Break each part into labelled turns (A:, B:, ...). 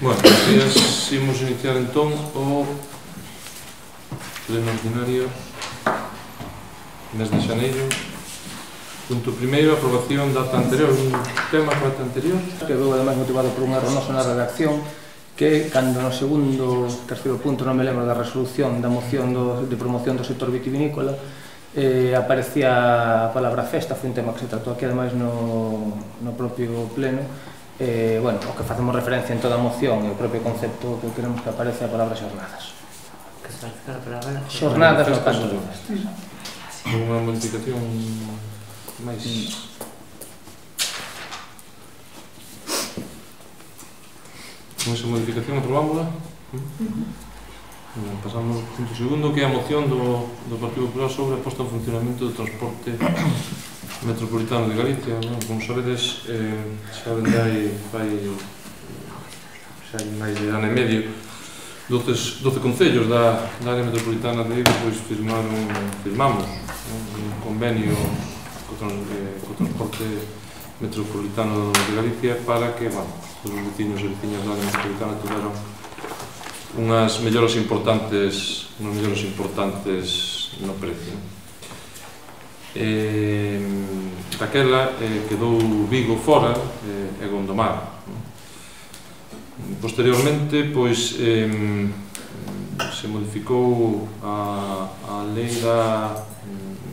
A: Bueno, días imos iniciar entón o pleno ordinario mes de xaneiro. Punto primeiro, aprobación da ata anterior, un tema para a ata anterior.
B: Que veu ademais motivado por un erro noso na redacción, que cando no segundo, terceiro punto, non me lembro da resolución da moción de promoción do sector vitivinícola, aparecía a palabra festa, foi un tema que se tratou aquí ademais no propio pleno. Bueno, o que facemos referencia en toda a moción e o propio concepto que queremos que aparece a palabra xornadas. Xornadas no caso de festas.
A: Unha modificación máis... Con esa modificación aprobámola. Pasamos ao punto segundo, que é a moción do Partido Popular sobre a posta en funcionamento do transporte metropolitano de Galicia. Como sabedes, xa hai máis de ano e medio 12 concellos da área metropolitana de Vigo pois firmamos un convenio co transporte metropolitano de Galicia para que todos os veciños e veciñas da área metropolitana tuveran unhas melloras importantes no precio. Daquela quedou Vigo fora e Gondomar. Posteriormente, pois, se modificou a lei da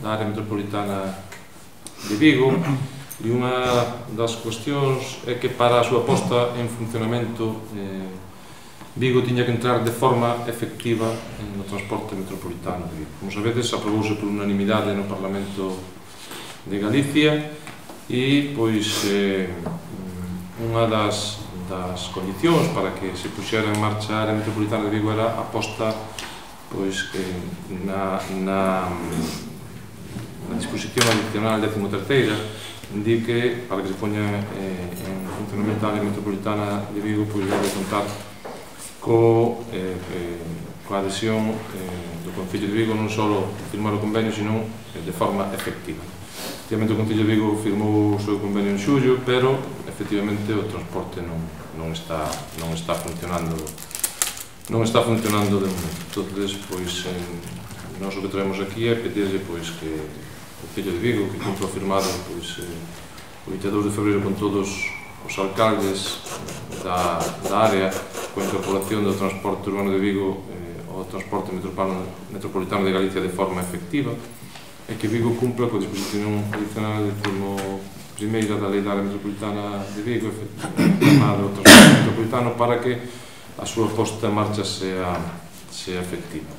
A: área metropolitana de Vigo e unha das cuestións é que para a súa posta en funcionamento Vigo tiña que entrar de forma efectiva no transporte metropolitano de Vigo. Como sabedes, aprobouse por unanimidade no Parlamento de Galicia e, pois, unha das condicións para que se puxera en marcha a área metropolitana de Vigo era a posta, pois, na disposición adicional 13ª, indique, para que se poña en funcionamento a área metropolitana de Vigo, pois debe contar coa adhesión do Concello de Vigo non só firmar o convenio, sino de forma efectiva. Efectivamente, o Concello de Vigo firmou o seu convenio en xullo, pero efectivamente o transporte non está funcionando de momento. Entonces, pois, nós o que traemos aquí é pedirle pois que o Concello de Vigo, que cumpra firmado pois o 22 de febreiro con todos os alcaldes da área, coa incorporación do transporte urbano de Vigo ao transporte metropolitano de Galicia de forma efectiva, e que Vigo cumpra coa disposición adicional 11ª da lei da área metropolitana de Vigo, chamado transporte metropolitano, para que a súa posta en marcha sea efectiva.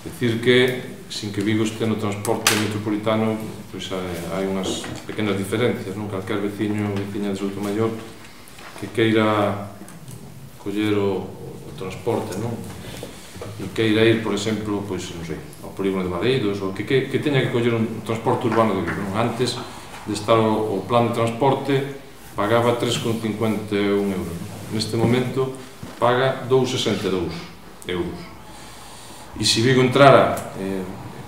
A: Decir que, sin que Vigo este no transporte metropolitano, pois hai unhas pequenas diferencias, non? Calquer veciño ou veciña de Soutomaior que queira coller o transporte, non? E queira ir, por exemplo, pois, non sei, ao polígono de Valeiros, ou que teña que coller un transporte urbano de Vigo, non? Antes de estar o plan de transporte pagaba 3,51 euros. Neste momento paga 2,62 euros. E se Vigo entrara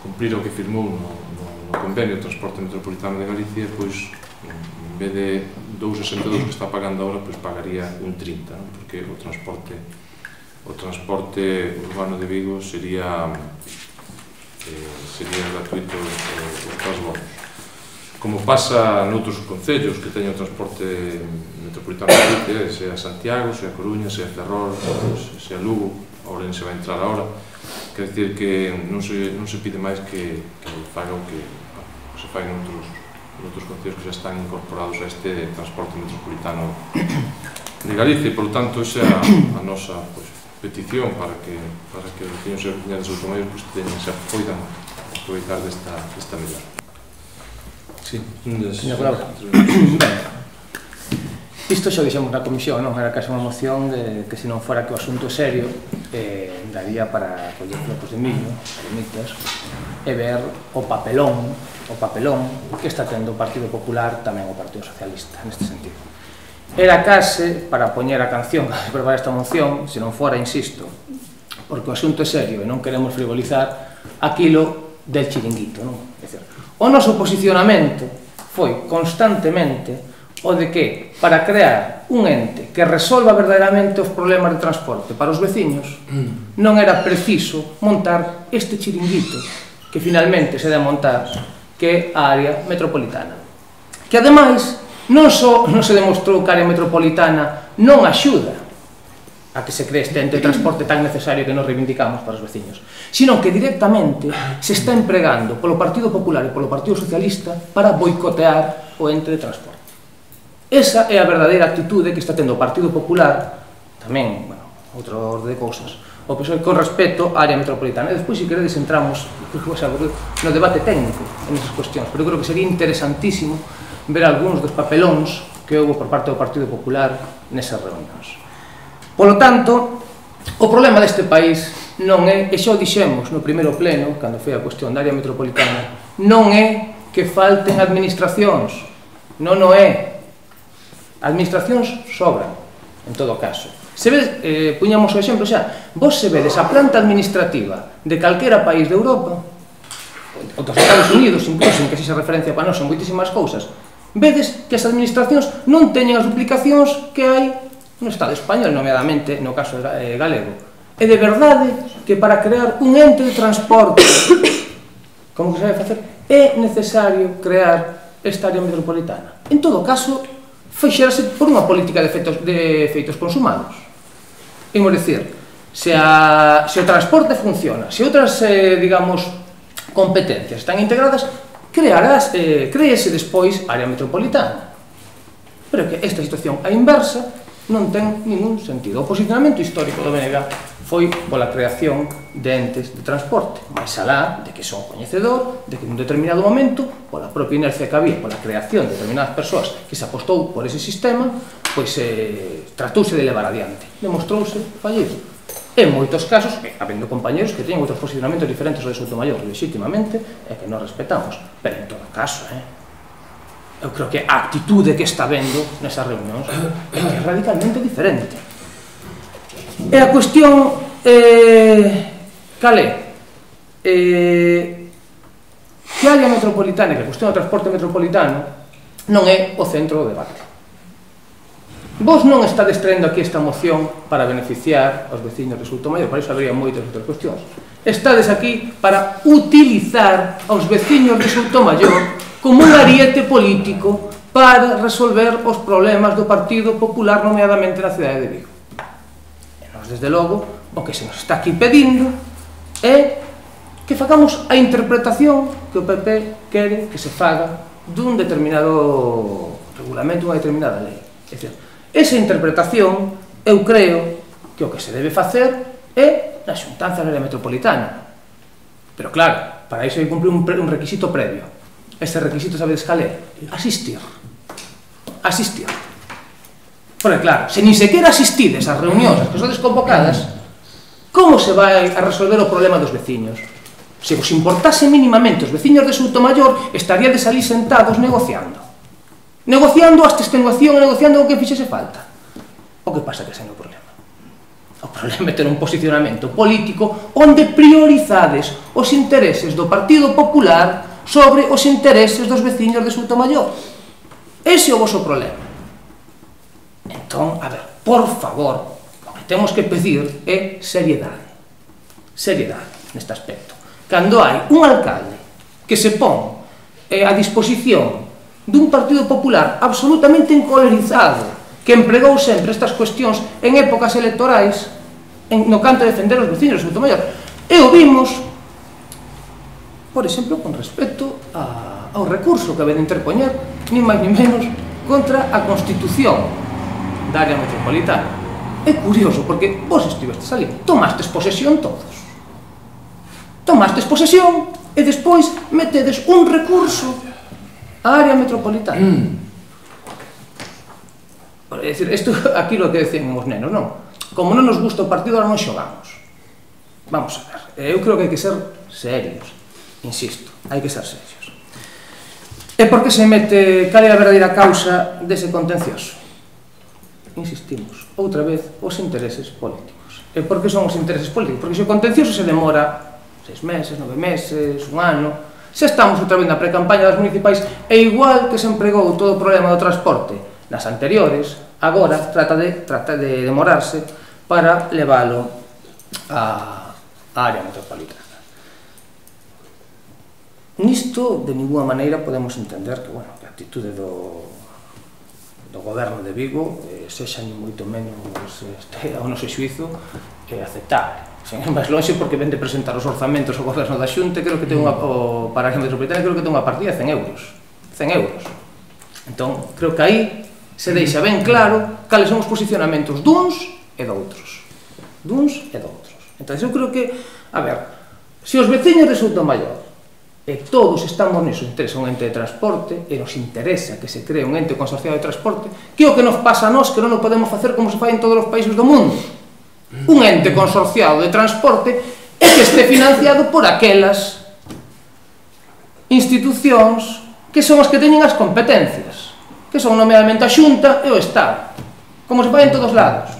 A: cumplir o que firmou no convenio de transporte metropolitano de Galicia, pois, en vez de 2,62 que está pagando agora, pois pagaría 1,30, porque o transporte urbano de Vigo sería gratuito os transbordos. Como pasa noutros concellos que teñen o transporte metropolitano de Galicia, sea Santiago, sea Coruña, sea Ferrol, sea Lugo, Ourense vai entrar agora, quer dizer que non se pide máis que faga o que se fai noutros concellos que xa están incorporados a este transporte metropolitano de Galicia, e, por tanto, esa é a nosa petición para que os veciños e veciñas de Soutomaior se poidan aproveitar desta mellora. Sí,
B: isto xa dixemos na comisión, non? Era case unha moción de que se non fora que o asunto serio daría para coller flocos de millo, palomitas, e ver o papelón que está tendo o Partido Popular, tamén o Partido Socialista, neste sentido. Era case para poñer a canción para aprobar esta moción, se non fora, insisto, porque o asunto é serio e non queremos frivolizar aquilo del chiringuito, non? É dicir, o noso posicionamento foi constantemente o de que para crear un ente que resolva verdadeiramente os problemas de transporte para os veciños non era preciso montar este chiringuito que finalmente se debe montar, que é a área metropolitana, que ademais non só non se demostrou que a área metropolitana non axuda a que se cree este ente de transporte tan necesario que nos reivindicamos para os veciños, sino que directamente se está empregando polo Partido Popular e polo Partido Socialista para boicotear o ente de transporte. Esa é a verdadeira actitude que está tendo o Partido Popular, tamén, bueno, outra orde de cousas, o PSOE con respecto á área metropolitana. E despois, se queredes, entramos no debate técnico en esas cuestións, pero creo que sería interesantísimo ver algúns dos papelóns que houve por parte do Partido Popular nesas reunións. Polo tanto, o problema deste país non é, e xa o dixemos no primeiro pleno, cando foi a cuestión da área metropolitana, non é que falten administracións, non o é. Administracións sobran, en todo caso. Se ve, puñamos o exemplo xa, vos se vedes a planta administrativa de calquera país de Europa, ou dos Estados Unidos, incluso, en que se referencia para nós en moitísimas cousas, vedes que as administracións non teñen as duplicacións que hai no Estado español, nomeadamente no caso galego. É de verdade que para crear un ente de transporte, como que se debe facer, é necesario crear esta área metropolitana. En todo caso, fixerase por unha política de efeitos consumados. Imos dicir, se o transporte funciona, se outras, digamos, competencias están integradas, créese despois área metropolitana. Pero que esta situación a inversa non ten ningún sentido. O posicionamento histórico do BNG foi pola creación de entes de transporte, máis alá de que son coñecedor de que nun determinado momento, pola propia inercia que había, pola creación de determinadas persoas que se apostou por ese sistema, pois tratouse de levar adiante. Demostrouse fallido. En moitos casos, habendo compañeros que teñen outros posicionamentos diferentes ao de Soutomaior, legítimamente, e que non respetamos. Pero en todo caso, eu creo que a actitude que está vendo nesas reunións é radicalmente diferente. E a cuestión cal é? Que a área metropolitana, que a cuestión do transporte metropolitano non é o centro do debate. Vos non estades traendo aquí esta moción para beneficiar aos veciños de Soutomaior, para iso habría moitas outras cuestións. Estades aquí para utilizar aos veciños de Soutomaior como un ariete político para resolver os problemas do Partido Popular, nomeadamente na cidade de Vigo. Desde logo, o que se nos está aquí pedindo é que facamos a interpretación que o PP quere que se faga dun determinado regulamento, unha determinada lei. É dicir, esa interpretación, eu creo que o que se debe facer é na xuntanza da área metropolitana. Pero claro, para iso hai que cumprir un requisito previo. Ese requisito, sabedes cal é? Asistir. Asistir. Porque claro, se nin sequera asistides ás reunións as que sodes convocadas, como se vai a resolver o problema dos veciños? Se vos importase mínimamente os veciños de Soutomaior, estaríades ali sentados negociando. Negociando hasta extenuación e negociando o que fixese falta. O que pasa que ese non é o problema. O problema é ter un posicionamento político onde priorizades os intereses do Partido Popular sobre os intereses dos veciños de Soutomaior. Ese é o voso problema. Entón, a ver, por favor, o que temos que pedir é seriedade. Seriedade neste aspecto. Cando hai un alcalde que se pon a disposición dun Partido Popular absolutamente encolerizado, que empregou sempre estas cuestións en épocas electorais no canto de defender os veciños de Soutomaior, e o vimos, por exemplo, con respecto ao recurso que había de interpoñer, nin máis nin menos, contra a Constitución da área metropolitana. É curioso, porque vos estivestes ali, tomastes posesión todos. Tomastes posesión e despois metedes un recurso á área metropolitana. É dicir, isto aquí lo que decían os nenos, non? Como non nos gusta o partido, ahora non xogamos. Vamos a ver, eu creo que hai que ser serios. Insisto, hai que ser serios. E por que se mete, cal é a verdadeira causa dese contencioso? Insistimos, outra vez, os intereses políticos. E por que son os intereses políticos? Porque se o contencioso se demora 6 meses, 9 meses, un ano, se estamos outra vez na pre-campaña das municipais, é igual que se empregou todo o problema do transporte nas anteriores, agora trata de demorarse para leválo á área metropolitana. Nisto, de ninguna maneira, podemos entender que a actitude do goberno de Vigo sexa ni moito menos, ao noso xuízo, aceptable. Sen ir máis lonxe, porque ven de presentar os orzamentos ao goberno da Xunta, creo que ten para a área metropolitana, creo que ten unha partida de 100 euros. 100 euros. Entón, creo que aí se deixa ben claro cales son os posicionamentos duns e doutros. Duns e doutros. Entón, eu creo que, a ver, se os veciños de Soutomaior e todos estamos nisso, interesa un ente de transporte e nos interesa que se cree un ente consorciado de transporte, que é o que nos pasa a nós que non o podemos facer como se fai en todos os países do mundo. Un ente consorciado de transporte e que este financiado por aquelas institucións que son as que teñen as competencias, que son nomeadamente a Xunta e o Estado, como se fai en todos lados.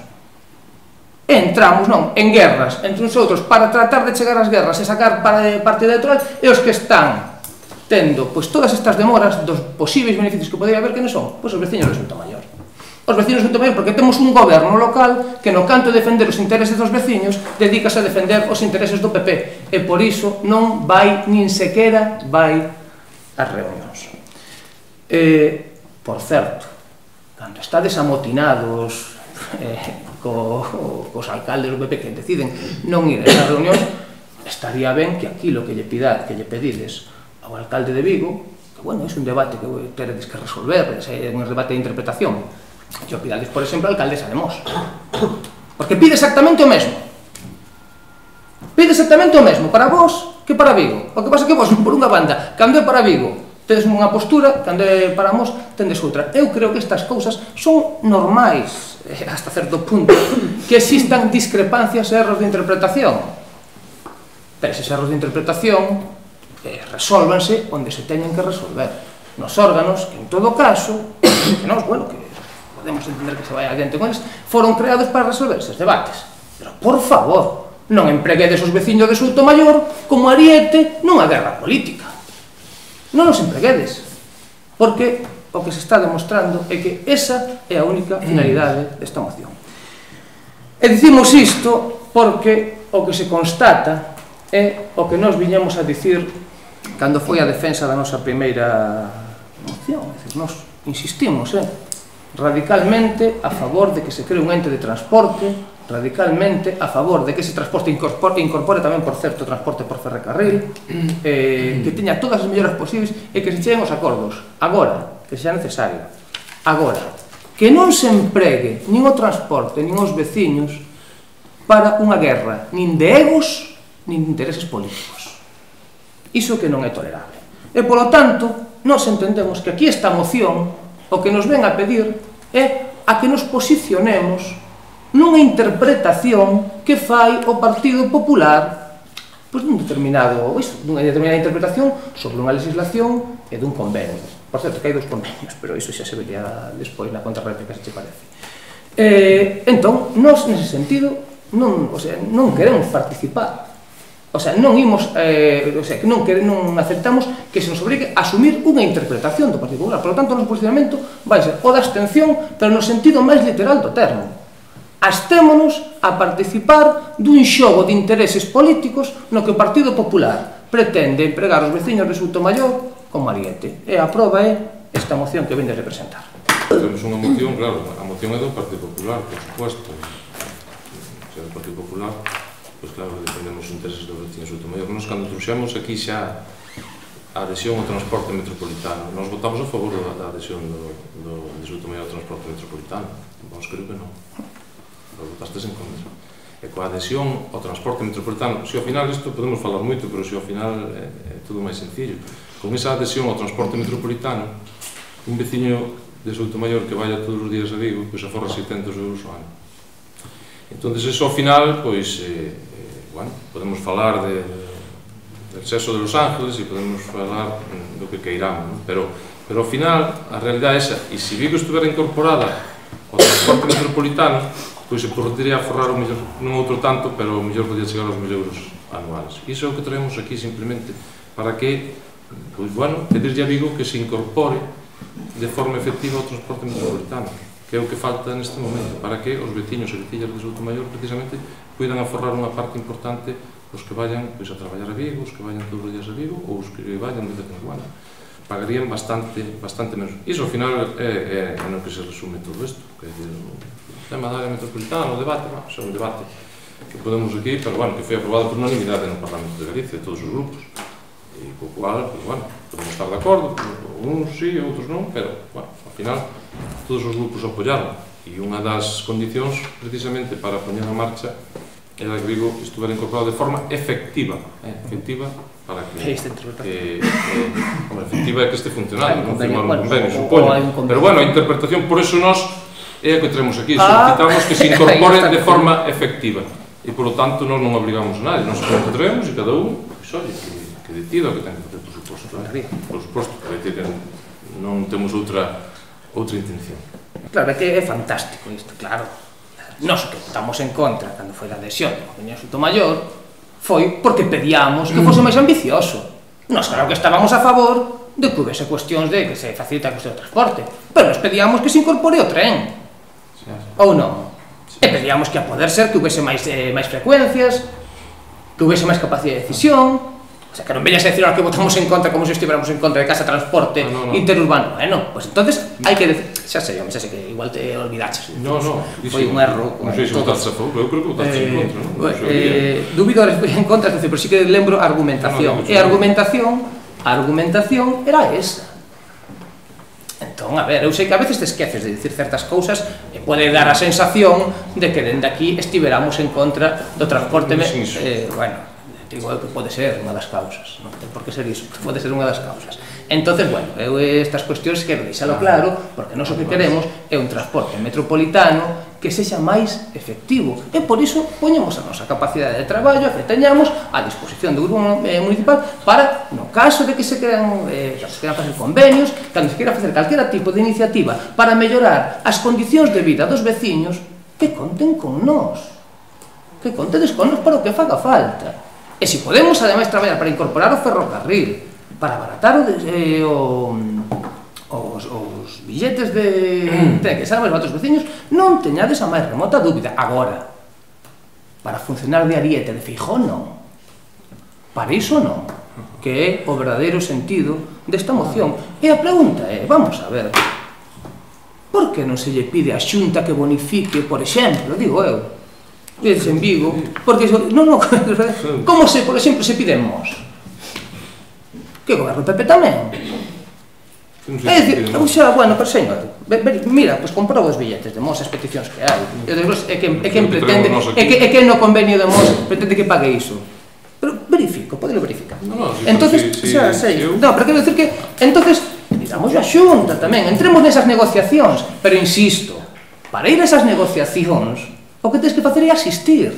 B: E entramos, non, en guerras entre uns outros para tratar de chegar ás guerras e sacar partido electoral, e os que están tendo todas estas demoras dos posibles beneficios que podría haber, que non son? Pois os veciños de Soutomaior. Os veciños de Soutomaior, porque temos un goberno local que no canto de defender os intereses dos veciños dedícase a defender os intereses do PP, e por iso non vai, nin sequera vai ás reunións. Por certo, cando estades amotinados cos alcaldes do PP que deciden non ir a esas reunións, estaría ben que aquilo que lle pedides ao alcalde de Vigo, que, é un debate que teredes que resolver, é un debate de interpretación, que o pidades, por exemplo, a alcaldesa de Mos. Porque pide exactamente o mesmo. Pide exactamente o mesmo para vos que para Vigo. O que pasa que vos, por unha banda, cando é para Vigo, tedes unha postura, cando é para Mos, tendes outra. Eu creo que estas cousas son normais, hasta certo punto, que existan discrepancias e erros de interpretación. Pero eses erros de interpretación resólvanse onde se teñen que resolver. Nos órganos que, en todo caso, que nós, que podemos entender que se vai adiante con eles, foron creados para resolver eses debates. Pero, por favor, non empreguedes os veciños de Soutomaior como ariete nunha guerra política. Non os empreguedes, porque o que se está demostrando é que esa é a única finalidade desta moción. E dicimos isto porque o que se constata é o que nós viñamos a dicir cando foi a defensa da nosa primeira moción. É dicir, nós insistimos radicalmente a favor de que se cree un ente de transporte, radicalmente a favor de que ese transporte incorpore tamén, por certo, transporte por ferrocarril, que teña todas as melloras posibles e que se cheguen os acordos. Agora, que sea necesario. Agora, que non se empregue nin o transporte, nin os veciños para unha guerra, nin de egos, nin de intereses políticos. Iso que non é tolerable. E, polo tanto, nós entendemos que aquí esta moción o que nos ven a pedir é a que nos posicionemos nunha interpretación que fai o Partido Popular dunha determinada interpretación sobre unha legislación e dun convenio. Por certo, que hai dos convenios, pero iso xa se vería despois na contrarréplica, se che parece. Entón, nós, nese sentido, non queremos participar. Non aceptamos que se nos obrigue a asumir unha interpretación do Partido Popular. Por lo tanto, o noso posicionamento vai ser o da abstención, pero no sentido máis literal do termo. Abstémonos a participar dun xogo de intereses políticos no que o Partido Popular pretende empregar os veciños de Soutomaior como ariete. E a prova é esta moción que vende a representar.
A: Temos unha moción, claro, a moción é do Partido Popular, por supuesto. Se é do Partido Popular, pois claro, defendemos os intereses dos veciños de Soutomaior. Nos, cando trouxemos aquí xa a adhesión ao transporte metropolitano, nos votamos a favor da adhesión de Soutomaior ao transporte metropolitano. Vamos, creo que non. Votastes en contra. E coa adhesión ao transporte metropolitano, se ao final, isto podemos falar moito, pero se ao final é todo máis sencillo. Con esa adhesión ao transporte metropolitano, un veciño de Soutomaior que vaya todos os días a Vigo, pois aforra 600 euros ao ano. Entón, eso ao final, pois, podemos falar del sexo de Los Ángeles e podemos falar do que queiramos, pero ao final, a realidade é esa, e se Vigo estuvera incorporada ao transporte metropolitano, pois se podría aforrar non outro tanto, pero o mellor podía chegar aos 1000 euros anuales. Iso é o que traemos aquí simplemente para que, pois, pedirlle a Vigo que se incorpore de forma efectiva o transporte metropolitano, que é o que falta neste momento, para que os veciños e veciñas de Soutomaior precisamente puidan aforrar unha parte importante os que vayan a traballar a Vigo, os que vayan todos os días a Vigo ou os que vayan de vez en cuando. Pagarían bastante menos. Iso, ao final, é no que se resume todo isto. O tema da área metropolitana, o debate, é un debate que podemos aquí, pero, bueno, que foi aprobado por unanimidade no Parlamento de Galicia, de todos os grupos, e co cual, bueno, podemos estar de acordo, uns sí, outros non, pero, bueno, ao final, todos os grupos apoyaron, e unha das condicións, precisamente, para poñer en marcha, era que Vigo estuvera incorporado de forma efectiva, para que... efectiva é que este funcionario, non firmar un convenio, supoño. Pero, bueno, a interpretación, por eso nós é a que traemos aquí, solicitamos que se incorpore de forma efectiva. E, polo tanto, nós non obligamos a nadie, nós que traemos e cada un, pois, oye, que decida o que ten que facer, por suposto. Por suposto, que non temos outra intención.
B: Claro, é que é fantástico isto, claro. Nós que estamos en contra cando foi da adhesión do Convenio de Soutomaior foi porque pedíamos que fose máis ambicioso. Nós claro que estábamos a favor de que houvese cuestións de que se facilita a cuestión do transporte, pero nos pedíamos que se incorpore o tren, ou non? E pedíamos que a poder ser que houvese máis frecuencias, que houvese máis capacidade de decisión. O sea, que non veñas a decir ahora que votamos en contra como se estivéramos en contra de Casa Transporte interurbano. Bueno, pues entonces hai que decir... Xa sei que igual te olvidaches. Foi un erro.
A: Non sei se votaste a favor, eu creo que votaste en contra, non?
B: Dúbido en contra, pero sí que lembro a argumentación. E a argumentación era esa. Entón, a ver, eu sei que a veces te esqueces de dicir certas cousas e pode dar a sensación de que dende aquí estiveramos en contra do transporte... Bueno... digo que pode ser unha das causas, non ten por que ser iso, pode ser unha das causas. Entonces, bueno, eu estas cuestións quero deixalo claro, porque nós o que queremos é un transporte metropolitano que sexa máis efectivo, e por iso poñemos a nosa capacidade de traballo que teñamos a disposición do grupo municipal para, no caso de que se queran facer convenios, cando se queira facer calquera tipo de iniciativa para mellorar as condicións de vida dos veciños, que conten con nós, que contedes con nós para o que faga falta. E se podemos, ademais, traballar para incorporar o ferrocarril, para abaratar os billetes de que saben os outros veciños, non teñades a máis remota dúbida. Agora, para funcionar de Ariete de Feijóo, non. Para iso non. Que é o verdadeiro sentido desta moción. E a pregunta é, vamos a ver, por que non se lle pide á Xunta que bonifique, por exemplo, digo eu, en Vigo, porque, como se, por exemplo, se pide en Mos? Que o goberno PP tamén. É dicir, bueno, pero señor, mira, pois comprobo os billetes de Mos, as peticións que hai. É quen pretende, é quen no convenio de Mos pretende que pague iso. Pero verifico, podelo verificar. Entonces, xa sei, non, pero quero dicir que, entonces, digamos a Xunta tamén, entremos nesas negociacións, pero insisto, para ir a esas negociacións, o que tens que facer é asistir,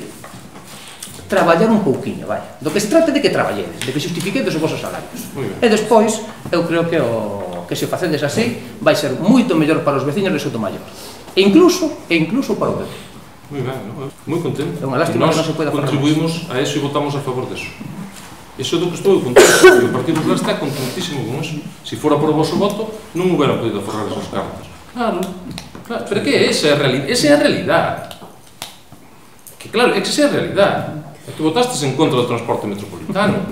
B: traballar un pouquiño, vai. Do que se trata de que traballedes, de que justifiquedes os vosos salarios. E despois, eu creo que se facedes así, vai ser moito mellor para os veciños de Soutomaior. E incluso para o PP.
A: Moi ben, moi contento.
B: É unha lástima que non se poida falar.
A: Contribuímos a eso e votamos a favor deso. Iso é do que estou contento, e o Partido Popular está contentísimo con eso. Se fora por o vosso voto, non houberan podido aforrar esas cartas. Claro, pero que esa é a realidade. Que claro, é que esa é a realidade. É que votastes en contra do transporte metropolitano.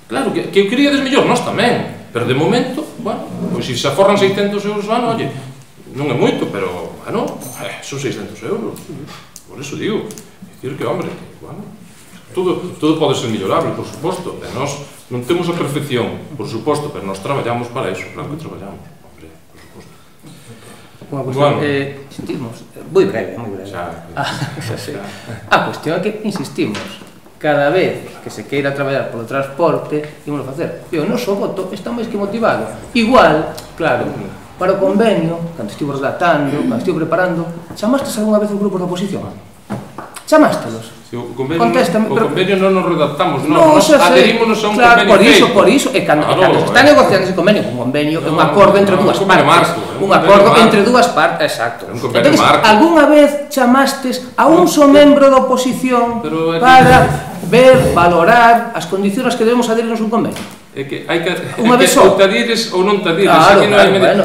A: Claro, que o queríades mellor, nós tamén. Pero de momento, bueno, pois se se aforran 600 euros o ano, oye, non é moito, pero, bueno, son 600 euros. Por eso digo, dicir que, hombre, bueno, todo pode ser mellorable, por suposto, e nós non temos a perfección, por suposto, pero nós traballamos para eso, claro que traballamos, hombre, por suposto.
B: Unha cuestión que insistimos, moi breve. A cuestión é que insistimos, cada vez que se queira traballar polo transporte, ímolo facer. E o noso voto está máis que motivado. Igual, claro, para o convenio, cando estivo redactando, cando estivo preparando, chamastes algunha vez os grupos da oposición? Chamástelos?
A: O convenio non nos redactamos, nos adherímonos a un convenio feito.
B: Por iso, e cando se está negociando ese convenio, un convenio é un acordo entre dúas partes. Un acordo entre dúas partes, exacto. Entón, algunha vez chamastes a un só membro da oposición para ver, valorar as condicións que debemos adherirnos a un convenio?
A: É que hai que
B: ou
A: te adires ou non te adires.
B: Claro,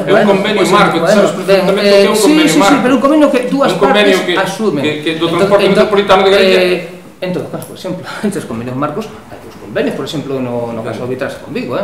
A: é un convenio marco, sabes perfectamente o que é un convenio marco.
B: Sí, pero un convenio que dúas partes asumen.
A: Que do transporte metropolitano de Galicia.
B: En todo caso, por exemplo, entre os convenios marcos hai dos convenios, por exemplo, no caso de Vitrasa con Vigo,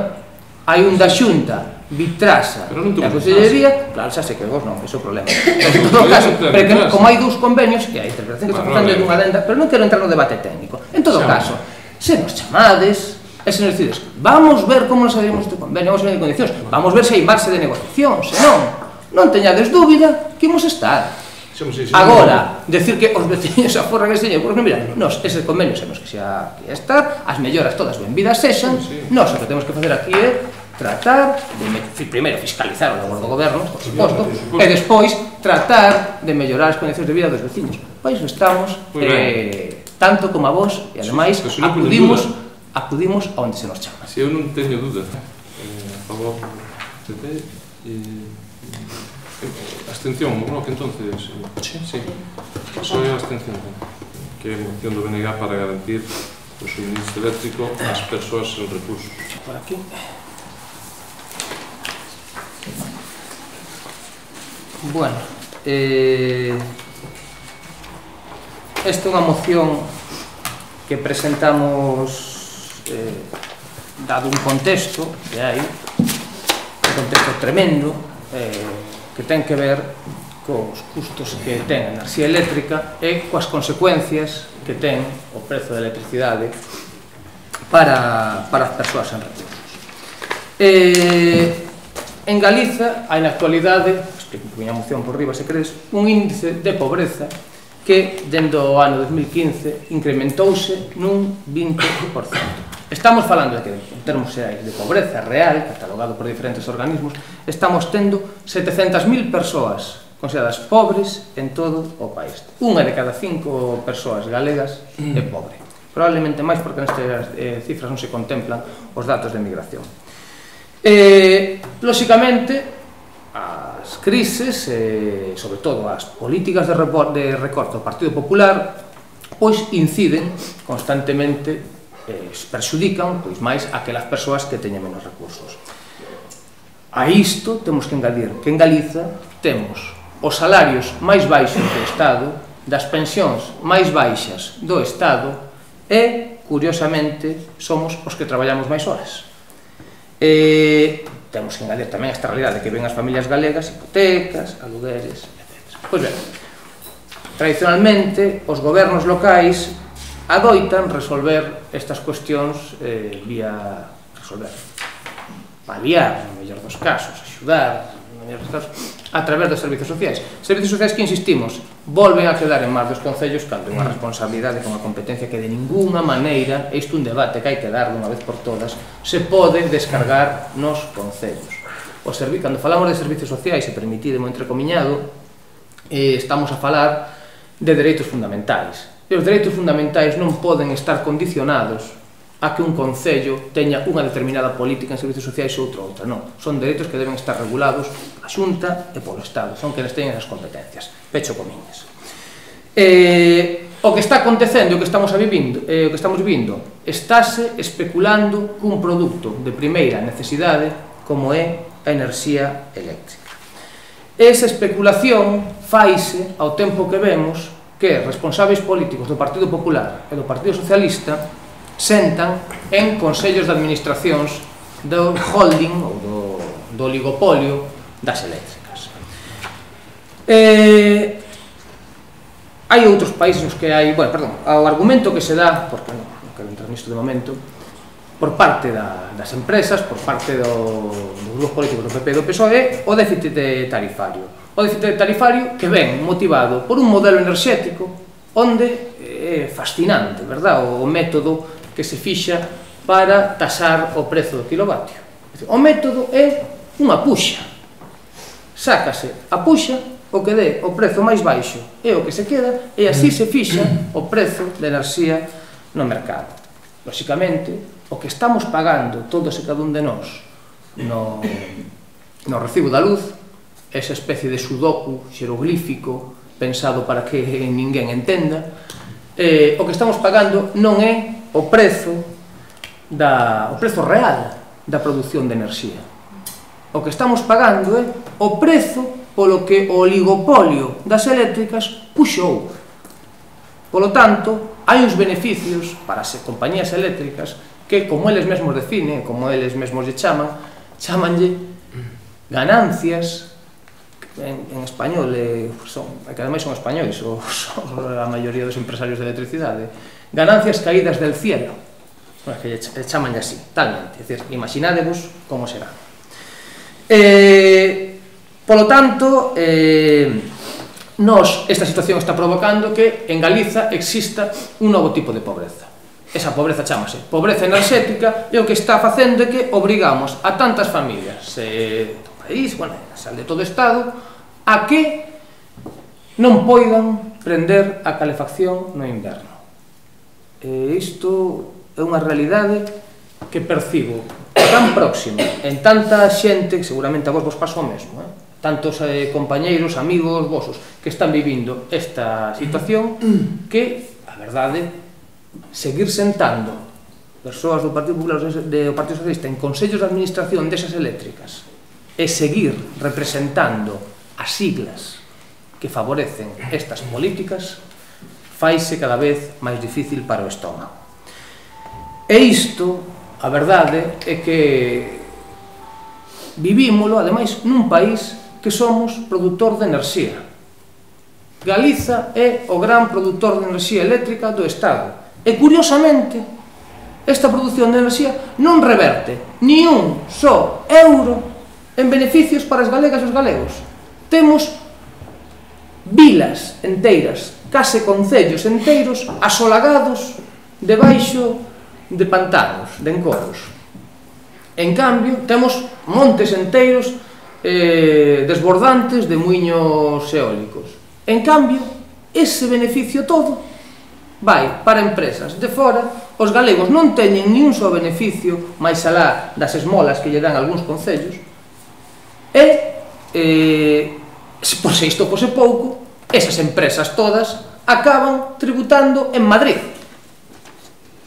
B: hai un da Xunta, Vitrasa e a Consellería, claro, xa sei que vos non, iso é o problema. En todo caso, pero como hai dous convenios, que hai interpretación que está facendo dunha adenda, pero non quero entrar no debate técnico. En todo caso, se nos chamades, e se nos decides, vamos ver como nos abrimos este convenio, vamos ver en condicións, vamos ver se hai marxe de negociación, se non teñades dúbida que imos estar. Agora, decir que os veciños aforran ese dinheiro, porque mira, nos, ese convenio sabemos que xa que estar, as melloras todas benvidas sexan, nos o que temos que facer aquí é tratar de, primeiro, fiscalizar o labor do goberno, por suposto, e despois tratar de mellorar as condicións de vida dos veciños. Pois estamos, tanto como a vos, e ademais acudimos a onde se nos chama.
A: Se eu non teño dúda, a favor abstención, o bloque entonces, sí, só é a abstención, que é a moción do BNG para garantir o suministro eléctrico ás persoas sen recursos.
B: Por aquí. Bueno, esta é unha moción que presentamos dado un contexto que hai, un contexto tremendo, que ten que ver cos custos que ten a enerxía eléctrica e coas consecuencias que ten o prezo da electricidade para as persoas sen recursos. En Galiza hai na actualidade, explico un poquinho a moción por riba se crees, un índice de pobreza que dende o ano 2015 incrementouse nun 20%. Estamos falando de que, en termos xerais de pobreza real, catalogado por diferentes organismos, estamos tendo 700.000 persoas consideradas pobres en todo o país. Unha de cada 5 persoas galegas é pobre. Probablemente máis porque nestas cifras non se contemplan os datos de migración. Lóxicamente, as crises, sobre todo as políticas de recorte do Partido Popular, pois inciden constantemente, perxudican pois máis aquelas persoas que teñen menos recursos. A isto temos que engadir que en Galiza temos os salarios máis baixos do Estado, das pensións máis baixas do Estado e, curiosamente, somos os que traballamos máis horas. Temos que engadir tamén esta realidade que ven as familias galegas, hipotecas, alugueres, etc. Pois ben, tradicionalmente, os gobernos locais adoitan resolver estas cuestións paliar, no mellor dos casos, axudar, no mellor dos casos, a través dos servizos sociais. Servizos sociais que, insistimos, volven a quedar en mar dos concellos cando unha responsabilidade con a competencia que de ninguna maneira, isto un debate que hai que dar unha vez por todas, se pode descargar nos concellos. Cando falamos de servizos sociais, e permitidemo entrecomiñado, estamos a falar de dereitos fundamentais. E os dereitos fundamentais non poden estar condicionados a que un concello teña unha determinada política en servizos sociais ou outra, non. Son dereitos que deben estar regulados a Xunta e polo Estado, son quenes teñen as competencias. Pecho comiñas. O que está acontecendo, o que estamos vivindo, estáse especulando cun produto de primeira necesidade como é a enerxía eléctrica. Esa especulación faise ao tempo que vemos que responsáveis políticos do Partido Popular e do Partido Socialista sentan en consellos de administracións do holding ou do oligopolio das eléctricas. Hai outros países nos que hai, bueno, perdón, o argumento que se dá, porque non quero entrar nisto de momento, por parte das empresas, por parte dos grupos políticos do PP e do PSOE, o déficit tarifario. O déficit tarifario que ven motivado por un modelo enerxético onde é fascinante, verdad, o método que se fixa para taxar o prezo do kilovatio. O método é unha puxa. Sácase a puxa, o que dé o prezo máis baixo é o que se queda, e así se fixa o prezo de enerxía no mercado. Lóxicamente, o que estamos pagando todos e cada un de nós no recibo da luz, esa especie de sudoku xeroglífico pensado para que ninguén entenda, o que estamos pagando non é o prezo real da produción de enerxía. O que estamos pagando é o prezo polo que o oligopolio das eléctricas puxou. Polo tanto, hai uns beneficios para as compañías eléctricas que, como eles mesmos definen, como eles mesmos lle chamanlle ganancias, en español, que ademais son españois, a maioría dos empresarios de electricidade, ganancias caídas del cielo, que chamanlle así, talmente, é dicir, imaginadevos como será. Polo tanto, esta situación está provocando que en Galiza exista un novo tipo de pobreza. Esa pobreza chamase pobreza enerxética e o que está facendo é que obrigamos a tantas familias do país, de todo o Estado, a que non poidan prender a calefacción no inverno. Isto é unha realidade que percibo tan próxima en tanta xente, que seguramente a vos pasou o mesmo, tantos compañeiros, amigos vosos que están vivindo esta situación, que, a verdade, seguir sentando persoas do Partido Popular do Partido Socialista en consellos de administración desas eléctricas e seguir representando as siglas que favorecen estas políticas faise cada vez máis difícil para o estómago. E isto, a verdade, é que vivímolo, ademais, nun país que somos produtor de enerxía. Galiza é o gran produtor de enerxía eléctrica do Estado. E, curiosamente, esta produción de enerxía non reverte ni un só euro en beneficios para as galegas e os galegos. Temos vilas enteiras, case concellos enteiros, asolagados debaixo de pantanos, de encorros. En cambio, temos montes enteiros desbordantes de muiños eólicos. En cambio, ese beneficio todo vai para empresas de fora. Os galegos non teñen ni un só beneficio máis alá das esmolas que lle dan algúns concellos e, por se isto fose pouco, esas empresas todas acaban tributando en Madrid.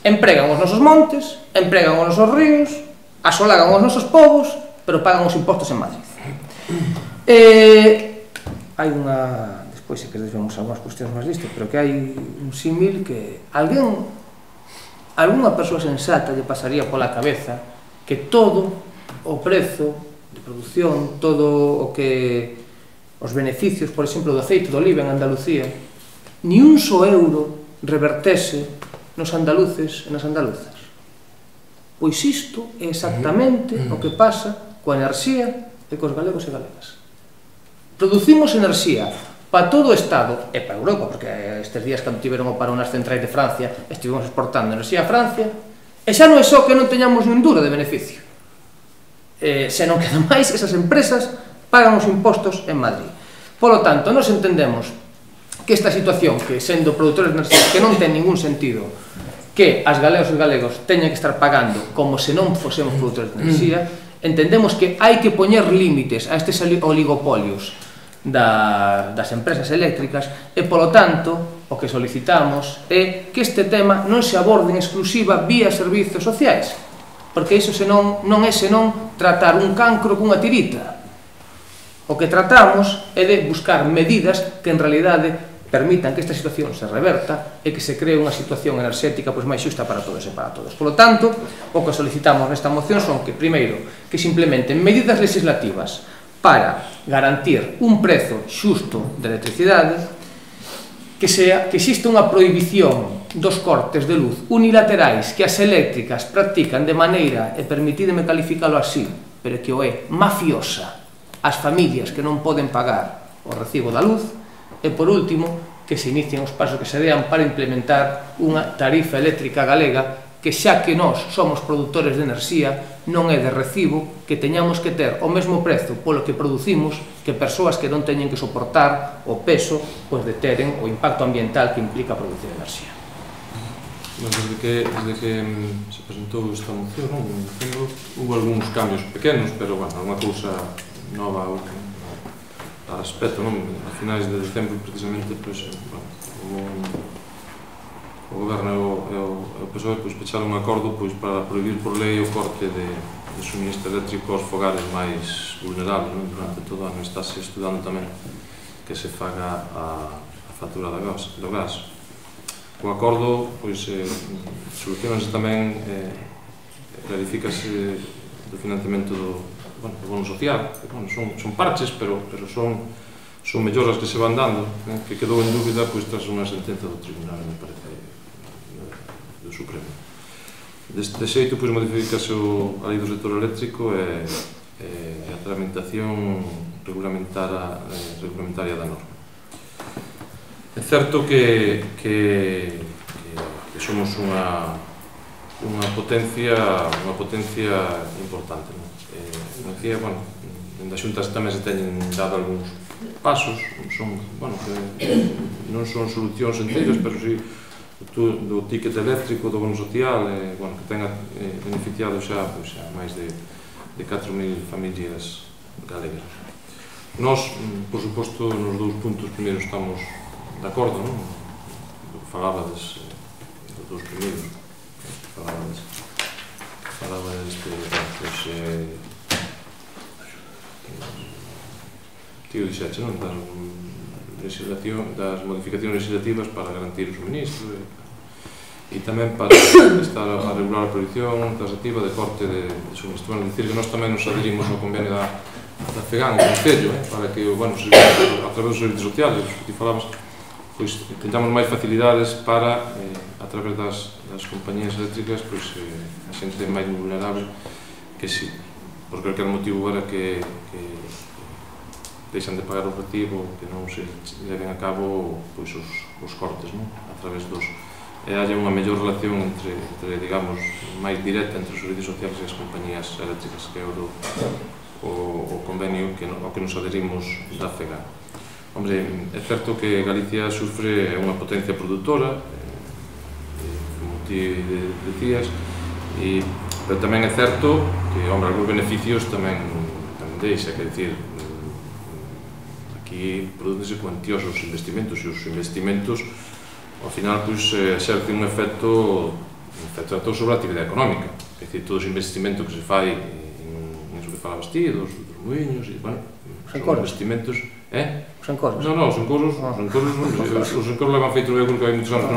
B: Empregan os nosos montes, empregan os nosos ríos, asolagan os nosos povos, pero pagan os impostos en Madrid. Hai unha... Pois se queredes vemos algunhas cuestións máis listas, pero que hai un símil que algunha persoa sensata lle pasaría pola cabeza que todo o prezo de produción, todo o que os beneficios, por exemplo, do aceite de oliva en Andalucía, ni un só euro revertese nos andaluces e nas andaluzas. Pois isto é exactamente o que pasa coa enerxía e cos galegos e galegas. Producimos enerxía para todo o Estado e para Europa, porque estes días cando tiveron o parón nas centrais de Francia estivemos exportando enerxía a Francia, e xa non é só que non teñamos nin duro de beneficio, senón que ademais esas empresas pagan os impostos en Madrid. Polo tanto, nos entendemos que esta situación, que sendo produtores de enerxía, que non ten ningún sentido que as galegas e os galegos teñen que estar pagando como se non fosemos produtores de enerxía, entendemos que hai que poñer límites a estes oligopolios das empresas eléctricas e, polo tanto, o que solicitamos é que este tema non se aborde en exclusiva vía servizos sociais, porque iso non é senón tratar un cancro cunha tirita. O que tratamos é de buscar medidas que en realidade permitan que esta situación se reverta e que se cree unha situación enerxética máis xusta para todos e para todos. Polo tanto, o que solicitamos nesta moción son que, primeiro, que se implementen medidas legislativas para garantir un prezo xusto de electricidade, que exista unha prohibición dos cortes de luz unilaterais que as eléctricas practican de maneira, e permitideme calificalo así, pero que o é mafiosa, as familias que non poden pagar o recibo da luz, e por último, que se inicien os pasos que se dean para implementar unha tarifa eléctrica galega que, xa que nós somos produtores de enerxía, non é de recibo que teñamos que ter o mesmo prezo polo que producimos que persoas que non teñen que soportar o peso de teren o impacto ambiental que implica producir enerxía.
A: Desde que se presentou esta moción, hubo algúns cambios pequenos, pero, alguna cousa nova a respecto, a finais de decembro, precisamente, o Goberno e o PSOE pecharon un acordo para prohibir por lei o corte de suministro eléctrico aos fogares máis vulnerables. Durante todo o ano estáse estudando tamén que se faga a factura do gas. Co acordo, solucionase tamén, clarifícase do financiamento do bono social. Son parches, pero son melloras que se van dando, que quedou en dúbida tras unha sentenza do Tribunal, me parece, do Supremo. Deste xeito, modifícase a lei do sector eléctrico e a tramitación regulamentaria da norma. É certo que somos unha potencia importante. Na Xunta tamén se teñen dado algúns pasos, non son solucións enteiras, pero si do ticket eléctrico, do bono social, que tenga beneficiado xa máis de 4.000 familias galegas. Nós, por suposto, nos dous puntos primeiros estamos de acordo, non? Falabades dos dous primeiros, falabades tío dixeche, non? Das modificacións legislativas para garantir o suministro e tamén para estar a regular a prohibición taxativa de corte de suministro. É dicir, que nós tamén nos adherimos ao convenio da FEGAN, do Concello, para que, a través dos servicios sociales, que falamos, tentamos máis facilidades para, a través das compañías eléctricas, a xente máis vulnerable, que si, por calquer motivo era que deixan de pagar o recibo, que non se leven a cabo os cortes, a través dos... E haya unha mellor relación entre, digamos, máis directa entre os servicios sociales e as compañías eléctricas, que é o convenio ao que nos adherimos da FEGAN. Hombre, é certo que Galicia sufre unha potencia produtora, como ti decías, pero tamén é certo que, hombre, algúns beneficios tamén deixa, que decir, aquí producense cuantiosos investimentos e os investimentos ao final exercen un efecto sobre a actividade económica, é dicir, todo ese investimento que se fai en iso que falabas ti, dos muiños, son investimentos...
B: Os encoros?
A: Non, os encoros levan feito, eu creo que hai moitos anos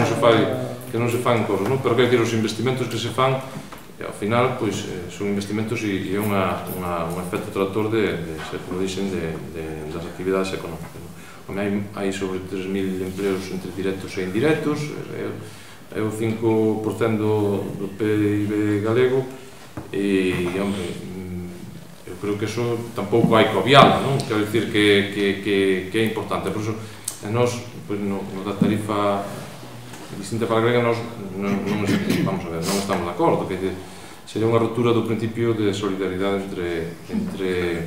A: que non se fan encoros, pero quer dizer, os investimentos que se fan, ao final, son investimentos e é un efecto trator como dixen, das actividades económicas. Hai sobre 3.000 empleos entre directos e indirectos, é o 5% do PIB galego e, hombre, eu creo que eso tampouco hai que obviar, non? Quero dicir que é importante. Por iso, nós, da tarifa distinta para a grega, nós non estamos de acordo. Sería unha ruptura do principio de solidaridade entre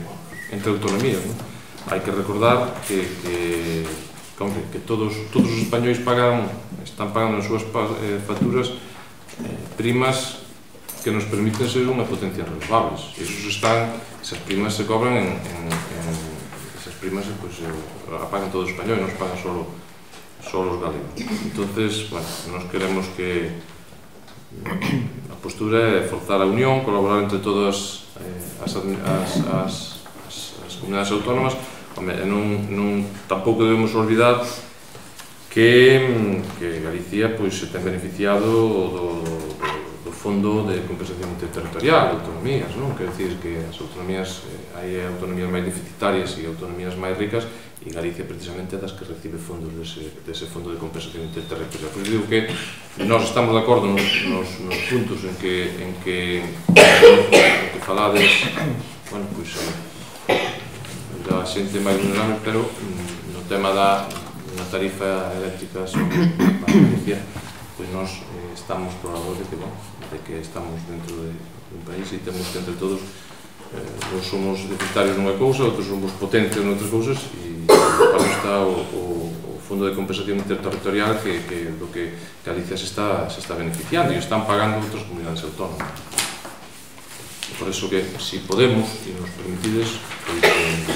A: autonomías. Hai que recordar que todos os españois están pagando as súas facturas primas que nos permiten ser unha potencia renovables. Esas primas se cobran esas primas a pagan todos os españois, non pagan só os galegos. Entonces, nós queremos que a postura é forzar a unión, colaborar entre todas as comunidades autónomas. Tampouco debemos olvidar que Galicia se ten beneficiado do Fondo de Compensación Interterritorial de Autonomías, quer dicir que as autonomías, hai autonomías máis deficitarias e autonomías máis ricas, e Galicia precisamente é das que recibe fondos dese Fondo de Compensación Interterritorial. Por iso digo que nós estamos de acordo nos puntos en que falades da xente máis vulnerable, pero no tema da tarifa eléctrica sobre Galicia, nós estamos por a voz de que estamos dentro dun país e temos que entre todos, uns somos deficitarios nunha cousa, outros somos potentes noutras cousas, e para isto está o Fondo de Compensación Interterritorial do que Galicia se está beneficiando e están pagando outras comunidades autónomas. Por iso que, se podemos e nos permitides,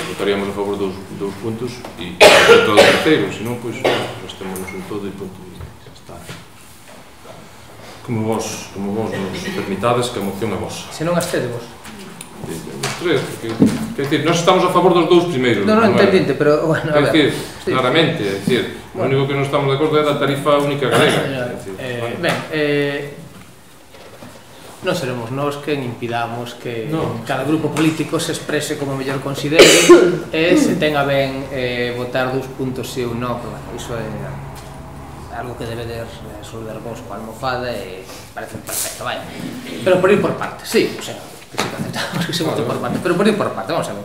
A: votaríamos a favor dos puntos e contra o terceiro, senón, restémonos un todo e punto de vista. Está. Como vos nos permitades, que a moción é vosa.
B: Se non abstedevos?
A: dos tres, quer dicir, nós estamos a favor dos dous primeiros.
B: Non, entendinte, pero, bueno, a ver.
A: Quer dicir, claramente, é dicir, o único que non estamos de acordo é da tarifa única galega.
B: Ben, non seremos nós que impidamos que cada grupo político se exprese como mellor considere e se tenga ben votar 2 puntos si ou non, pero bueno, iso é algo que debe de resolver vos coa almofada e parece perfecto, vaya. Pero por ir por partes, sí, o sea, que sí que aceptamos que se vote por partes, pero por ir por partes, vamos a ver.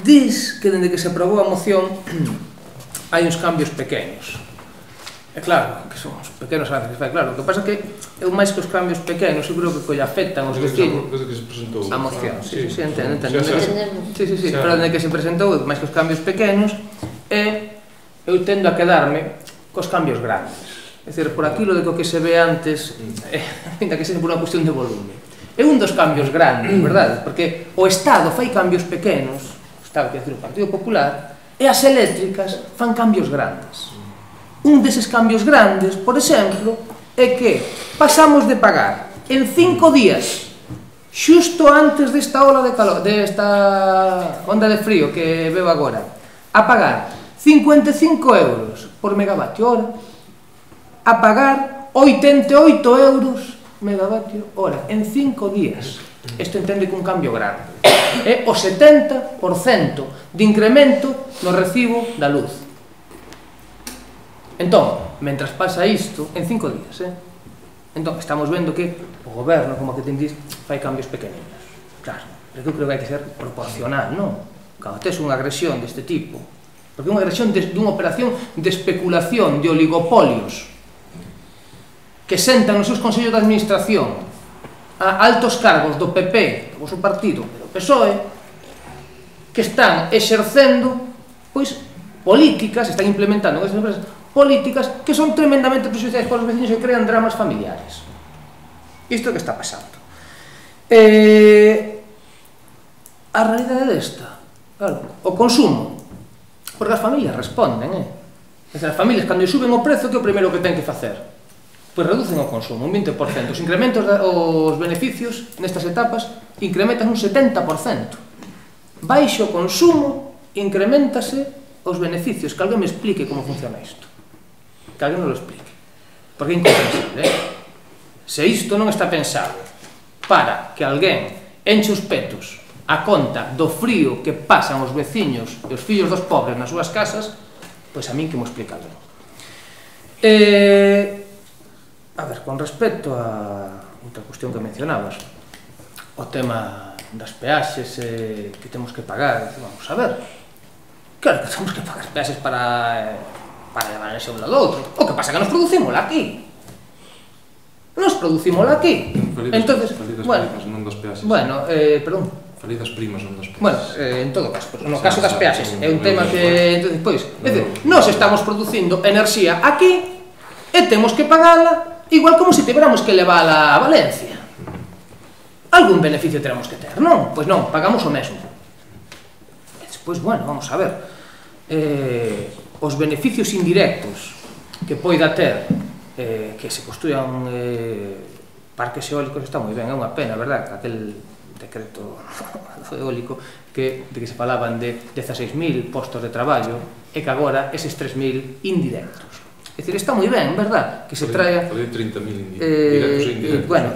B: Dis que dende que se aprobou a moción hai uns cambios pequenos. É claro, que son os pequenos avances, claro, o que pasa é que eu máis que os cambios pequenos, eu creo que colle afectan os vecinos a moción, sí, entendo, sí, pero dende que se presentou, máis que os cambios pequenos, eu tendo a quedarme cos cambios grandes, é dicir, por aquilo de que se ve antes, ainda que seja por unha cuestión de volume, é un dos cambios grandes, verdade? Porque o Estado fai cambios pequenos, o Estado, quer dizer, o Partido Popular, e as eléctricas fan cambios grandes. Un deses cambios grandes, por exemplo, é que pasamos de pagar en 5 días, xusto antes desta ola de calor, desta onda de frío que veo agora, a pagar 55 euros por megavatio hora, a pagar 88 euros megavatio hora en 5 días. Isto entende que un cambio grande. É o 70% de incremento no recibo da luz. Entón, mentras pasa isto, en 5 días, entón, estamos vendo que o goberno, como que ten dís, fai cambios pequeninos. Claro, pero eu creo que hai que ser proporcional, non? Cando tes unha agresión deste tipo, porque é unha agresión dunha operación de especulación, de oligopolios, que sentan nos seus consellos de administración a altos cargos do PP, do vosso partido, e do PSOE, que están exercendo, pois, políticas, están implementando esas empresas, políticas que son tremendamente prejudiciais para os vecinos e crean dramas familiares. Isto que está pasando. A realidade desta, claro, o consumo, porque as familias responden, as familias, cando suben o prezo, que é o primeiro que ten que facer? Pois reducen o consumo, un 20%. Os incrementos, os beneficios nestas etapas incrementan un 70%. Baixo o consumo, incrementase os beneficios. Que alguén me explique como funciona isto. Que alguén nos lo explique. Porque é incomprensible, Se isto non está pensado para que alguén enche os petos a conta do frío que pasan os veciños e os fillos dos pobres nas súas casas, pois a min que mo explica algo. A ver, con respecto a outra cuestión que mencionabas, o tema das peaxes que temos que pagar, vamos a ver, claro que temos que pagar peaxes para levar ese un lado do outro, o que pasa que nos producimos aquí. Nos producimos aquí. Entonces, bueno, perdón.
A: Falidas primas son das peaxes.
B: Bueno, en todo caso, no caso das peaxes, é un tema que, despois, é dicir, nos estamos producindo enerxía aquí e temos que pagala igual como se tiveramos que levala a Valencia. Algún beneficio teremos que ter, non? Pois non, pagamos o mesmo. E despois, bueno, vamos a ver, os beneficios indirectos que poida ter que se construyan parques eólicos está moi ben, é unha pena, verdad, que aquel decreto eólico de que se falaban de 16.000 postos de traballo e que agora eses 3.000 indirectos. É dicir, está moi ben, verdad, que se traia...
A: Falei de 30.000 directos e indirectos.
B: Bueno,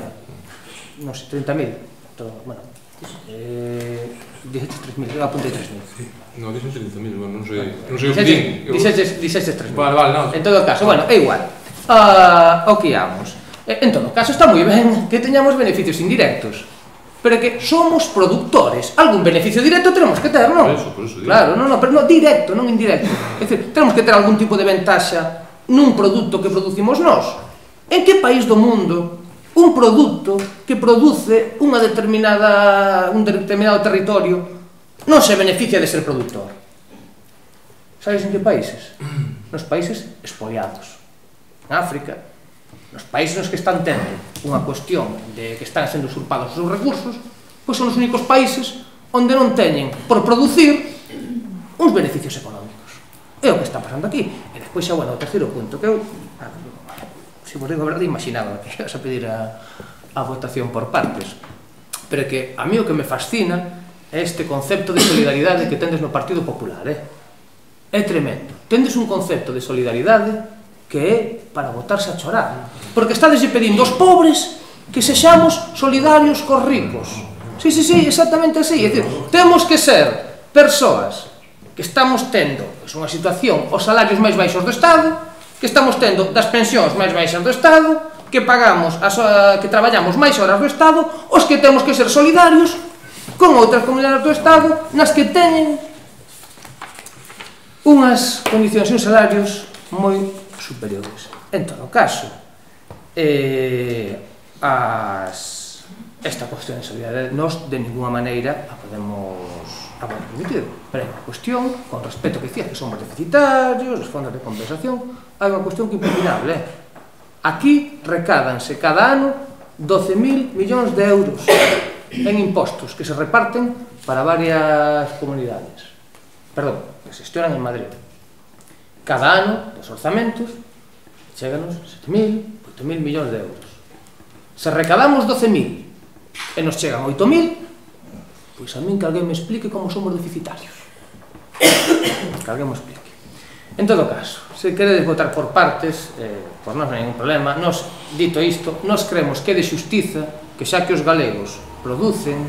B: non sei, 30.000, bueno, dixetes 3.000, eu apuntei 3.000.
A: Non, dixen 30.000, non sei o que din.
B: Dixetes 3.000.
A: Vale, non.
B: En todo caso, bueno, é igual. O que íamos. En todo caso, está moi ben que teñamos beneficios indirectos, pero que somos productores. Algún beneficio directo tenemos que ter, non?
A: Por eso digo.
B: Claro, pero non directo, non indirecto. É dicir, tenemos que ter algún tipo de ventaxa nun produto que producimos nós. En que país do mundo un produto que produce un determinado territorio non se beneficia de ser produtor? Sabes en que países? Nos países expoliados. En África, nos países nos que están tendo unha cuestión de que están sendo usurpados os seus recursos, pois son os únicos países onde non teñen por producir uns beneficios económicos. É o que está pasando aquí. E despois xa, bueno, o terceiro punto, que eu se vos digo a verdade, imaginaba que ibas a pedir a votación por partes. Pero que a mí o que me fascina é este concepto de solidaridade que tendes no Partido Popular, é tremendo. Tendes un concepto de solidaridade que é para botarse a chorar, porque estades pedindo aos pobres que sexamos solidarios cos ricos. Sí, exactamente así. É dicir, temos que ser persoas que estamos tendo unha situación, os salarios máis baixos do Estado, que estamos tendo das pensións máis baixas do Estado, que pagamos, que traballamos máis horas do Estado, os que temos que ser solidarios con outras comunidades do Estado nas que teñen unhas condicións e uns salarios moi superiores. En todo caso, esta cuestión de solidaridade nos de ninguna maneira a podemos permitir, pero hai unha cuestión con respecto que dicía que somos deficitarios, os fondos de compensación, hai unha cuestión que é impepinable. Aquí recádanse cada ano 12.000 millóns de euros en impostos que se reparten para varias comunidades, perdón, que se gestionan en Madrid. Cada ano, dos orzamentos, cheganos 7.000, 8.000 millóns de euros. Se recadamos 12.000 e nos chegan 8.000, pois a min que alguén me explique como somos deficitarios. Que alguén me explique. En todo caso, se queredes votar por partes, por nós non hai ningún problema. Nos, dito isto, nos creemos que é de xustiza que xa que os galegos producen,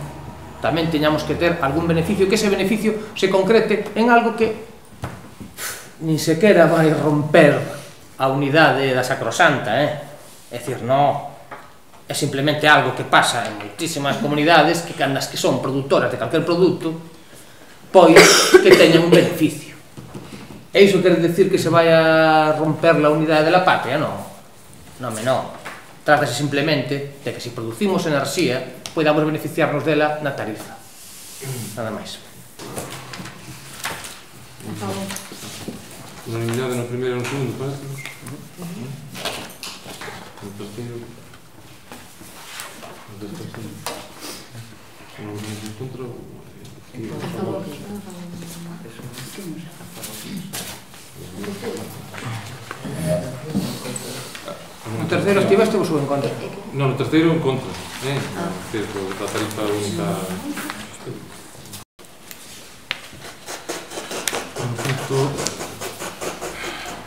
B: tamén teñamos que ter algún beneficio, que ese beneficio se concrete en algo que nin sequera vai romper a unidade da sacrosanta, É dicir, non, é simplemente algo que pasa en moitísimas comunidades que nas que son produtoras de calquer produto, pois que teñen un beneficio. E iso quere decir que se vai a romper la unidade de la patria? Non. Non. Trátase simplemente de que se producimos enerxía, podamos beneficiarnos dela na tarifa. Nada máis.
A: Unanimidade no primeiro e no segundo, parece? No terceiro. No terceiro. No contra. A favor.
B: No terceiro estiveste ou en contra?
A: Non, no terceiro en contra. Da tarifa única.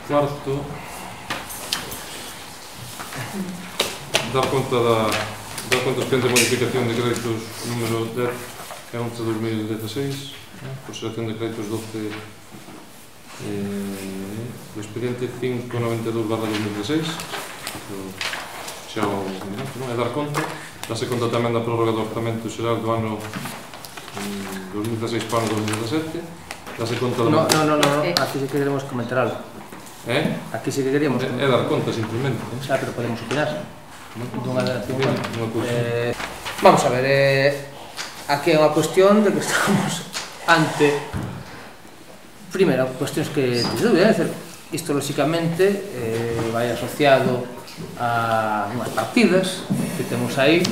A: Cuarto, dar conta da expediente de modificación de créditos número 10 e 11 de 2016, por selección de créditos 12 do expediente 592/2016, xa o é dar conta, darse conta tamén da prórroga do orzamento xeral do ano 2016 para o 2017, darse conta...
B: No, aquí sí que queremos comentar algo. Aquí sí que queríamos...
A: É dar conta, simplemente.
B: Xa, pero podemos opinar. Vamos a ver, aquí é unha cuestión de que estamos ante... Primeiro, cuestións que te dúbida, isto lóxicamente vai asociado a unhas partidas que temos aí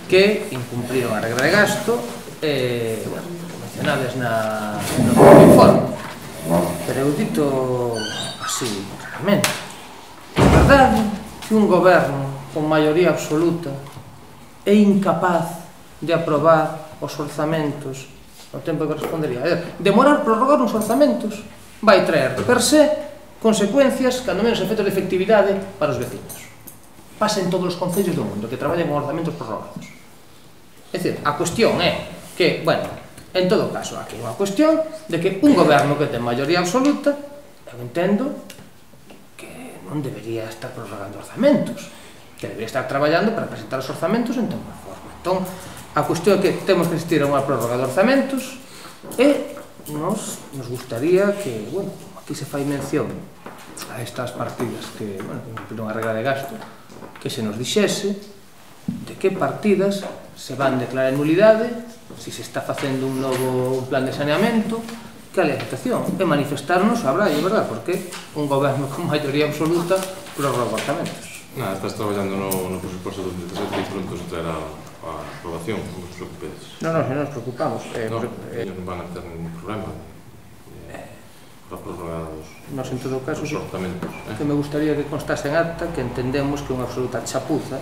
B: que incumpriron a regra de gasto mencionadas no propio informe. Pero eu dito así, claramente, é verdade que un goberno con maioría absoluta é incapaz de aprobar os orzamentos no tempo que correspondería. Demorar prorrogar uns orzamentos vai traer per se consecuencias, cando menos efectos de efectividade para os vecinos. Pasa en todos os concellos do mundo que traballan con orzamentos prorrogados. É dicir, a cuestión é que, bueno, en todo caso, aquí é unha cuestión de que un goberno que ten maioría absoluta, eu entendo que non debería estar prorrogando orzamentos, que debería estar traballando para presentar os orzamentos en tempo e forma. Entón, a cuestión é que temos que existir a unha prórroga de orzamentos e nos gustaría que, bueno, aquí se fai mención a estas partidas que, bueno, que cumpriron a regra de gasto, que se nos dixese de que partidas se van declarar en nulidade, se se está facendo un novo plan de saneamento, que a situación é manifestarnos a Braille, verdad? Porque un goberno con maioría absoluta prorroga orzamentos.
A: Nada, estás traballando no presupuesto do 2017 e pronto se traerá a aprobación, non vos preocupedes.
B: Non nos preocupamos.
A: Non van a ter ningún problema. prorrogados
B: Nos, en todo caso,
A: os orzamentos.
B: que me gustaría que constase en acta que entendemos que é unha absoluta chapuza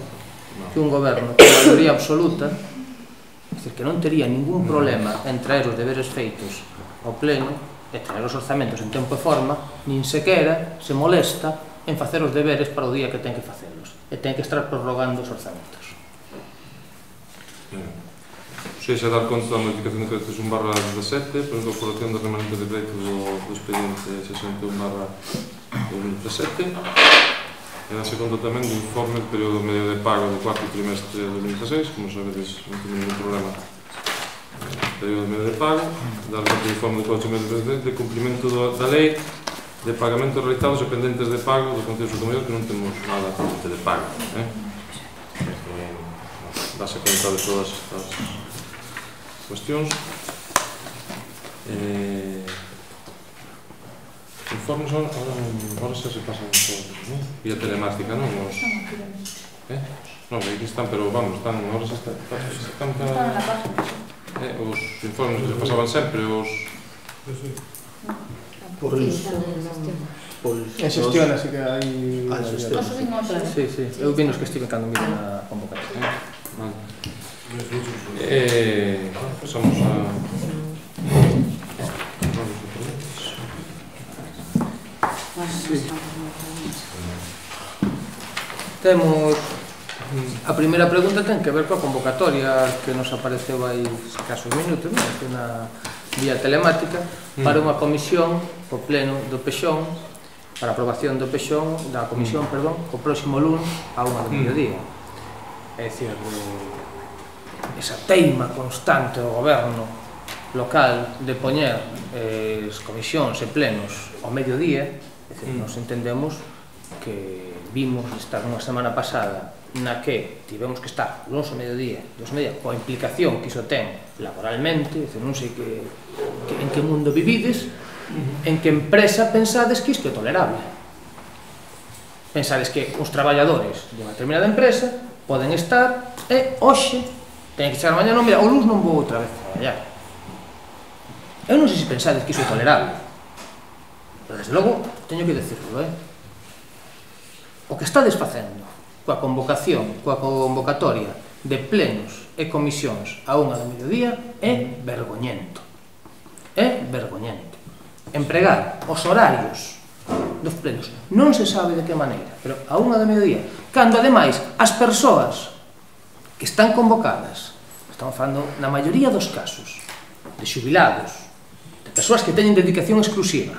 B: que un goberno con maioría absoluta, é dicir, que non tería ningún problema en traer os deberes feitos ao pleno e traer os orzamentos en tempo e forma, nin sequera se molesta en facer os deberes para o día que ten que facelos e ten que estar prorrogando os orzamentos.
A: Se dar conta da modificación de decreto 61/17 por incorporación do remanente de decreto do expediente 61/2017 e dase conta tamén do informe do período medio de pago do cuarto trimestre de 2016, como sabedes, non ten ningún problema período medio de pago, dar conta do informe do cuarto trimestre de cumprimento da lei de pagamentos realizados e pendentes de pago do Concello de Sotomayor, que non temos nada pendente de pago. Dase conta de todas estas cuestións. Informes ahora xa se pasan por vía telemática, non? Non, aquí están, pero vamos, están na página. Os informes que se pasaban sempre, os...
B: En xestión, así que hai... Sí, eu vi nos que estive cando miren a convocatoria.
A: Pasamos a...
B: Temos... A primeira pregunta ten que ver coa convocatoria que nos apareceu hai escasos minutos, na vía telemática, para unha comisión, o pleno do PEXón, para a aprobación do PEXón, da comisión, perdón, o próximo lunes a 1 do mediodía. É dicir, esa teima constante do goberno local de poñer as comisións e plenos ao mediodía, é dicir, nos entendemos que vimos estar unha semana pasada na que tivemos que estar luns ao mediodía, dos mediodía, coa implicación que iso ten laboralmente, é dicir, non sei en que mundo vivides, en que empresa pensades que isto é tolerable. Pensades que os traballadores de unha determinada empresa poden estar e hoxe teñen que chegar mañá, non, mira, o luns non vou outra vez a traballar. Eu non sei se pensades que iso é tolerable, pero desde logo teño que decirlo, o que estades facendo coa convocación, coa convocatoria de plenos e comisións a 1 do mediodía é vergoñento. É vergoñento. Empregar os horarios dos plenos non se sabe de que maneira, pero a 1 do mediodía, cando ademais as persoas que están convocadas, estamos falando na maioría dos casos de xubilados, de persoas que teñen dedicación exclusiva,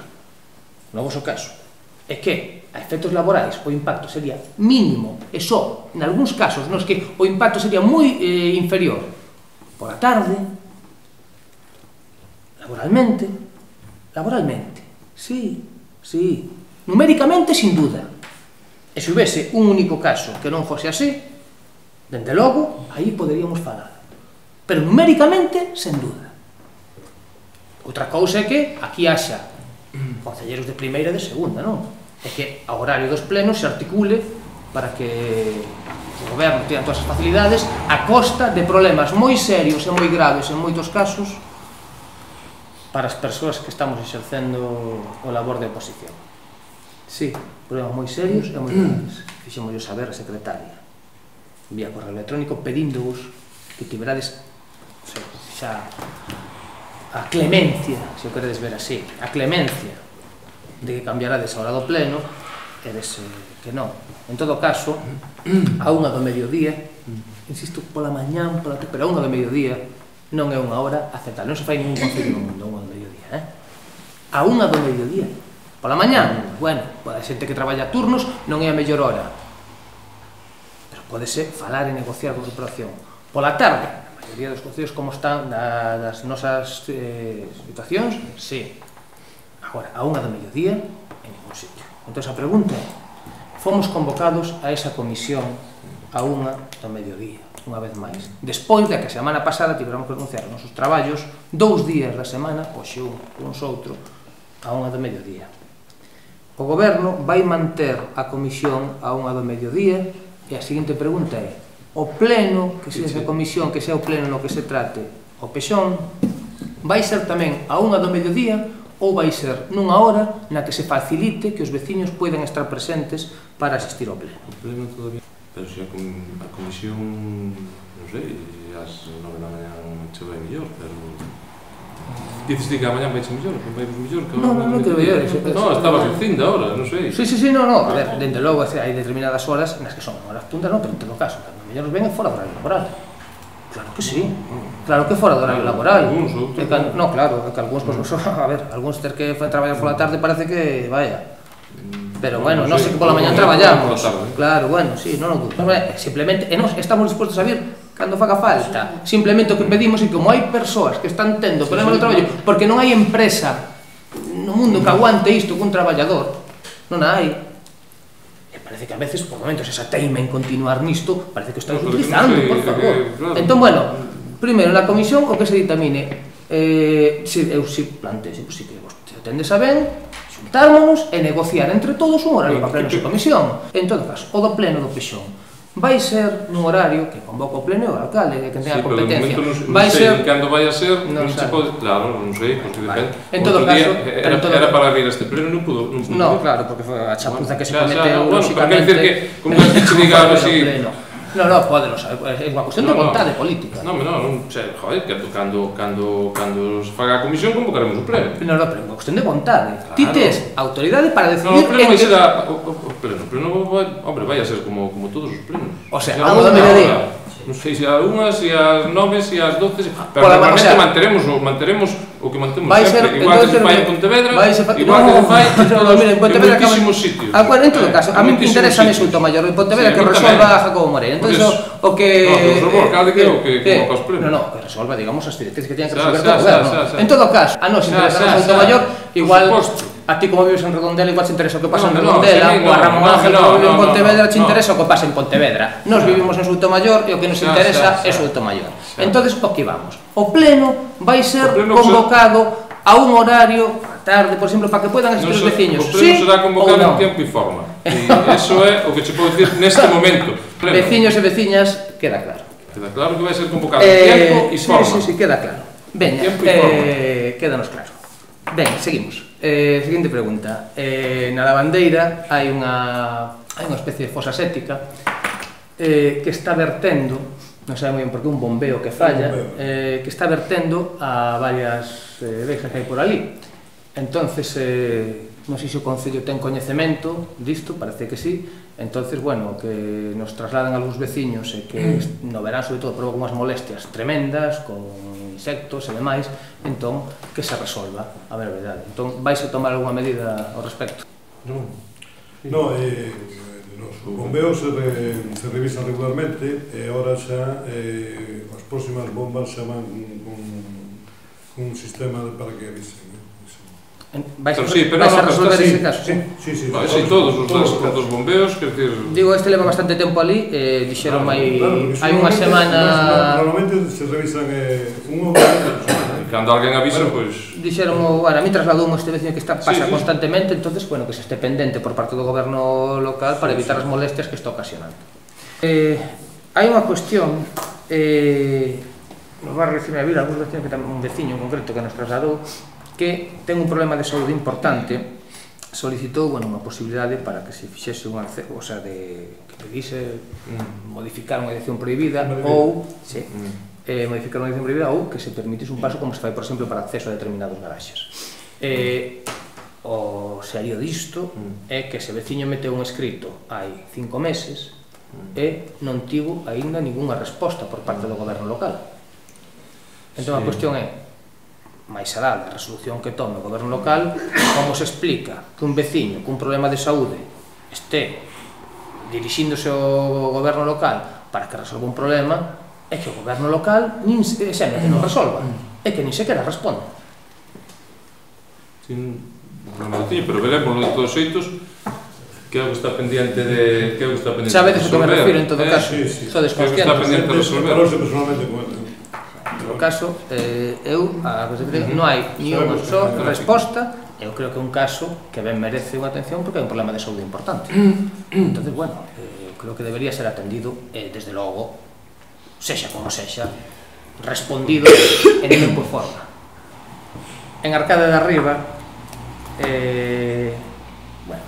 B: non é o caso, é que a efectos laborais o impacto sería mínimo e só, en algúns casos, nos que o impacto sería moi inferior por a tarde, laboralmente, sí, numéricamente sin duda, e se houvese un único caso que non fose así, dende logo, aí poderíamos falar, pero numéricamente, sen duda. Outra cousa é que aquí haxa concelleiros de primeira e de segunda, non? É que o horario dos plenos se articule para que o goberno tenha todas as facilidades a costa de problemas moi serios e moi graves en moitos casos para as persoas que estamos exercendo o labor de oposición. Sí, problemas moi serios e moi graves. Fixémoslo saber a secretaria vía correo electrónico pedíndovos que tiberades xa a clemencia, se o queredes ver así, a clemencia de que cambiarades a hora do pleno e que non. En todo caso, a 1 do mediodía, insisto, pola mañán, pero a 1 do mediodía non é unha hora aceptable, non se fai ningún concello no mundo a 1 do mediodía, a 1 do mediodía. Pola mañán, bueno, pode xente que traballa turnos, non é a mellor hora, pero pódese falar e negociar con corporación. Pola tarde, a maioría dos concellos como están das nosas situacións, sí. Agora, a 1 do mediodía, en ningún sitio. Entón, a pregunta é, fomos convocados a esa comisión a 1 do mediodía, unha vez máis. Despois de que a semana pasada tiveramos que renunciar os nosos traballos 2 días da semana, hoxe uns outro, a 1 do mediodía. O goberno vai manter a comisión a 1 do mediodía e a seguinte pregunta é, o pleno, que se esa comisión, que sea o pleno no que se trate o PEXón, vai ser tamén a 1 do mediodía ou vai ser nunha hora na que se facilite que os veciños poidan estar presentes para asistir ao pleno?
A: O pleno todavía, pero se a comisión, non sei, ás 9 da mañá che vai mellor, pero... Dices que a mañá vai che mellor, que vai mellor, que...
B: Non quero mellor.
A: Non, estabas dicindo ahora, non sei.
B: Sí, non, a ver, dende logo hai determinadas horas nas que son horas puntas, non, pero en todo caso, cando mellor nos ven é fora do horario laboral. Claro que sí, claro que fora do horario laboral.
A: Alguns, outros.
B: Non, claro, que algúns, a ver, algúns ter que traballar pola tarde parece que, vaya. Pero bueno, non sei que pola mañá traballamos. Claro, bueno, sí, non o dudo. Simplemente, e nós estamos dispostos a vir cando faga falta. Simplemente o que pedimos é que como hai persoas que están tendo problemas de traballo, porque non hai empresa no mundo que aguante isto cun traballador, non hai. Parece que a veces, por momentos, esa teima en continuar nisto, parece que o estamos utilizando, por favor. Entón, bueno, primeiro, na comisión, o que se ditamine, eu si planteo, si que vos tendes a ben, xuntármonos e negociar entre todos un horario para plenos de comisión. En todo caso, o do pleno do Pexón vai ser nun horario que convoca o pleno e o alcalde, que ten a competencia.
A: Vai ser... Cando vai a ser, non se pode... Claro, non sei, porque depende.
B: En todo caso...
A: Era para vir a este pleno, non pudo...
B: Non, claro, porque foi a chapuza que se cometeu,
A: lóxicamente... Bueno, para que como que se diga así...
B: Non, podelo saber, é unha cuestión de vontade política.
A: Non, joder, cando se faga a comisión convocaremos o pleno.
B: Non, pero é unha cuestión de vontade. Ti tes autoridade para decidir...
A: Non, o pleno vai ser o pleno, hombre, vai a ser como todos os plenos.
B: O sea, algo da mediodía.
A: Non sei se a 1, se a 9, se a 12, pero normalmente manteremos o que mantemos sempre, igual que se fai en Pontevedra, igual que se fai en moitísimos sitios.
B: En todo caso, a mí me interesa en Soutomaior, en Pontevedra, que resolva Jacobo Moreira. Entón, o que...
A: Non, o alcalde que convoca os plenos.
B: Non, que resolva, digamos, as directrices que teñen que resolver todo o goberno. En todo caso, a nos interesa en Soutomaior, igual... A ti, como vives en Redondela, igual te interesa o que pasa en Redondela, ou a Ramón Ángel, que vive en Pontevedra, te interesa o que pasa en Pontevedra. Nos vivimos en Soutomaior e o que nos interesa é Soutomaior. Entonces, o que vamos? O pleno vai ser convocado a un horario a tarde, por exemplo, para que poidan asistir os veciños.
A: O pleno será convocado en tiempo e forma. E iso é o que che podo dicir neste momento.
B: Veciños e veciñas, queda claro.
A: Queda claro que vai ser convocado en tiempo e forma.
B: Sí, queda claro. Ben, quédanos claro. Ben, seguimos. Seguinte pregunta. Na lavandeira hai unha especie de fosa séptica que está vertendo, non sabe moi ben porque un bombeo que falla, que está vertendo a varias vexas que hai por ali. Entonces, non sei se o Concello ten coñecemento disto, parece que sí. Entonces, bueno, que nos trasladan algúns veciños e que no verán, sobre todo, provoca unhas molestias tremendas, con insectos e demais, entón, que se resolva a brevedade. Entón, vais a tomar algunha medida ao respecto?
C: Non, os bombeos se revisan regularmente e ahora xa as próximas bombas xa van con un sistema para que avisen.
B: Vais a resolver ese caso?
A: Sí, todos os bombeos, quer dizer...
B: Digo, este leva bastante tempo ali, dixeron hai unha semana...
C: Normalmente se revisan unha semana.
A: Cando alguén avisa, pois...
B: Dixeron, a mí trasladou este veciño que pasa constantemente, entonces, bueno, que se este pendente por parte do goberno local para evitar as molestias que está ocasionando. Hai unha cuestión, nos barrio de Cimavila, algúns veciños que un veciño en concreto que nos trasladou, que ten un problema de saúde importante, solicitou unha posibilidade para que se fixese un acceso, o sea, que pedise modificar unha dirección prohibida ou modificar unha dirección prohibida ou que se permitise un paso como se fai, por exemplo, para acceso a determinados garaxes. O serio disto é que ese veciño meteu un escrito hai 5 meses e non tivo aínda ningunha resposta por parte do goberno local. Entón a cuestión é, máis alá da resolución que tome o goberno local, como se explica que un veciño cun problema de saúde este dirixíndose ao goberno local para que resolva un problema é que o goberno local nin que non resolva, é que nin sequera responde.
A: Non me tiño, pero veremos de todos os xeitos que é o que está pendiente de resolver.
B: Sabedes o que me refiro en todo caso? Sodes conscientes?
A: Que está pendiente de resolver.
B: No caso, non hai ni unha só resposta, eu creo que é un caso que ben merece unha atención porque é un problema de saúde importante. Entón, bueno, creo que debería ser atendido e, desde logo, sexa como sexa, respondido en tempo e forma. En Arcade de Arriba bueno,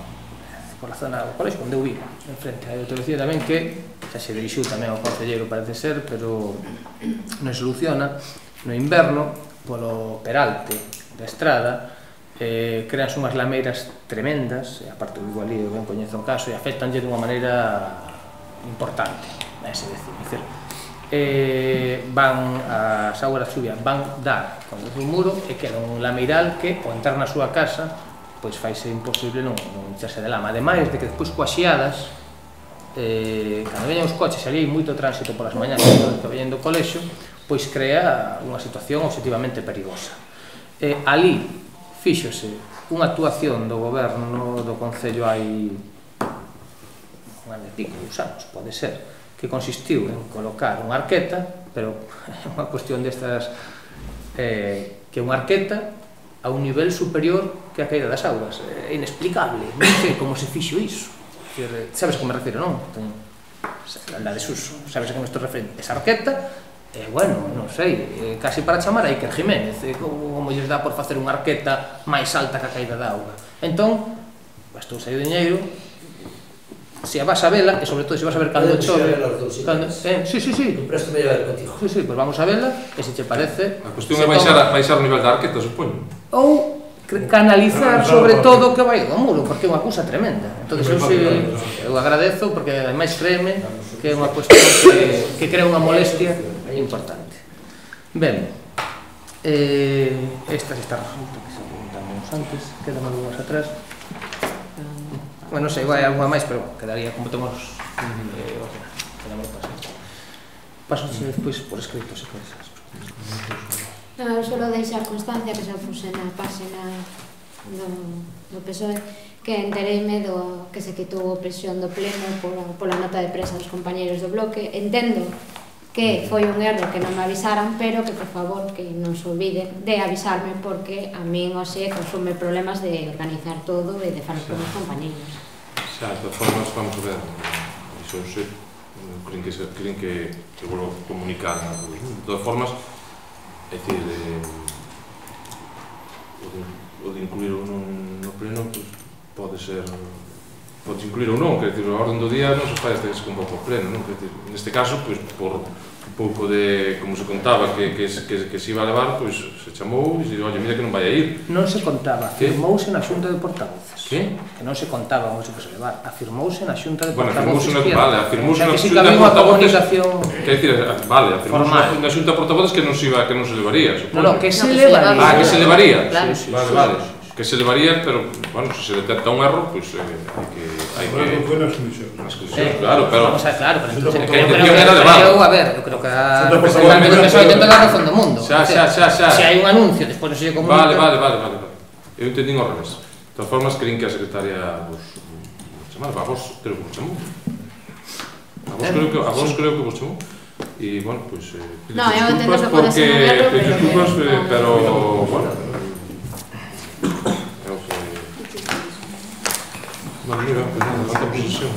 B: por la zona do colexio onde eu vivo, enfrente. Eu te decía tamén que xa se dirixiu tamén ao concelleiro, parece ser, pero non soluciona. No inverno, polo peralte da estrada, creanse unhas lameiras tremendas, e aparte eu vivo ali, eu ben coñezo o caso, e afectanlle dunha maneira importante, ese decir, van as augas da chuvia van dar con o muro e queda un lameiral que, ao entrar na súa casa, pois faise imposible non encherse de lama. Ademais de que despois coas xiadas, cando veñan os coches, ali hai moito tránsito polas mañás que veñen do colexio, pois crea unha situación objetivamente perigosa. Ali fíxose unha actuación do goberno do Concello hai un ano e pico, 2 anos, pode ser, que consistiu en colocar unha arqueta, pero é unha cuestión destas, que unha arqueta a un nivel superior que a caída das augas. É inexplicable, non sei como se fixo iso. Sabes a que me refiro, non? La desuso, sabes a que me estou referindo? Esa arqueta, bueno, non sei, casi para chamar a Iker Jiménez, como lles dá por facer unha arqueta máis alta que a caída da auga. Entón, gastou o diñeiro, se a vas a vela, e sobre todo se vas a ver cando chove, sí,
D: préstame a ver contigo.
B: Sí, pois vamos a vela, e se che parece...
A: A cuestión é baixar o nivel da arqueta, supoño.
B: Ou canalizar sobre todo o que vai do muro, porque é unha cousa tremenda. Entón, eu agradezo, porque ademais créeme que é unha cuestión que crea unha molestia importante. Ben, esta se está resulta que se preguntamos antes, quedan algunhas atrás. Bueno, non sei, vai alguna máis, pero quedaría como temos quedamos pasos despois por escrito, se queres.
E: Eu solo deixar constancia que xa puse na página do PSOE que entereime do que se quitou a presión do pleno pola nota de prensa dos compañeiros do bloque. Entendo que foi un erro que non me avisaran, pero que por favor que non se olviden de avisarme, porque a min hoxe consume problemas de organizar todo e de falar con os compañeiros.
A: Xa, de todas formas, vamos a ver, iso xe, creen que volvo a comunicar, de todas formas, é dicir, o de incluir no pleno, pode ser, podes incluir ou non, quer dizer, a orden do día non se fai hasta que se convoca o pleno, non? Quer dizer, neste caso, pois, por un pouco de, como se contaba, que se iba a levar, pois, se chamou e se dixo, mira que non vai a ir.
B: Non se contaba, afirmouse na xunta de portavoces.
A: Que?
B: Que non se contaba moito que se levar, afirmouse na xunta de portavoces.
A: Vale, afirmouse na xunta de portavoces, quer dizer, vale, afirmouse na xunta de portavoces que non se levaría, supoño.
B: Non, que se levaría.
A: Ah, que se levaría.
B: Vale.
A: Que se levaría, pero, bueno, se detecta un error, pois hai que...
C: Foi nas comisións.
A: Claro, pero...
B: Vamos a ver, claro, pero entonces...
A: Que a intención era levar.
B: A ver, eu creo que a representante do PSOE ten toda a razón do mundo.
A: Xa.
B: Se hai un anuncio, despois non se lle comunica...
A: Vale. Eu entendín ao revés. De todas formas, creín que a secretaria vos chamaba, a vos creo que vos chamou. A vos creo que vos chamou. E, bueno, pois...
E: No, eu entendo que pode ser un erro,
A: pero, bueno... Bueno, mira, pues nada, la otra posición.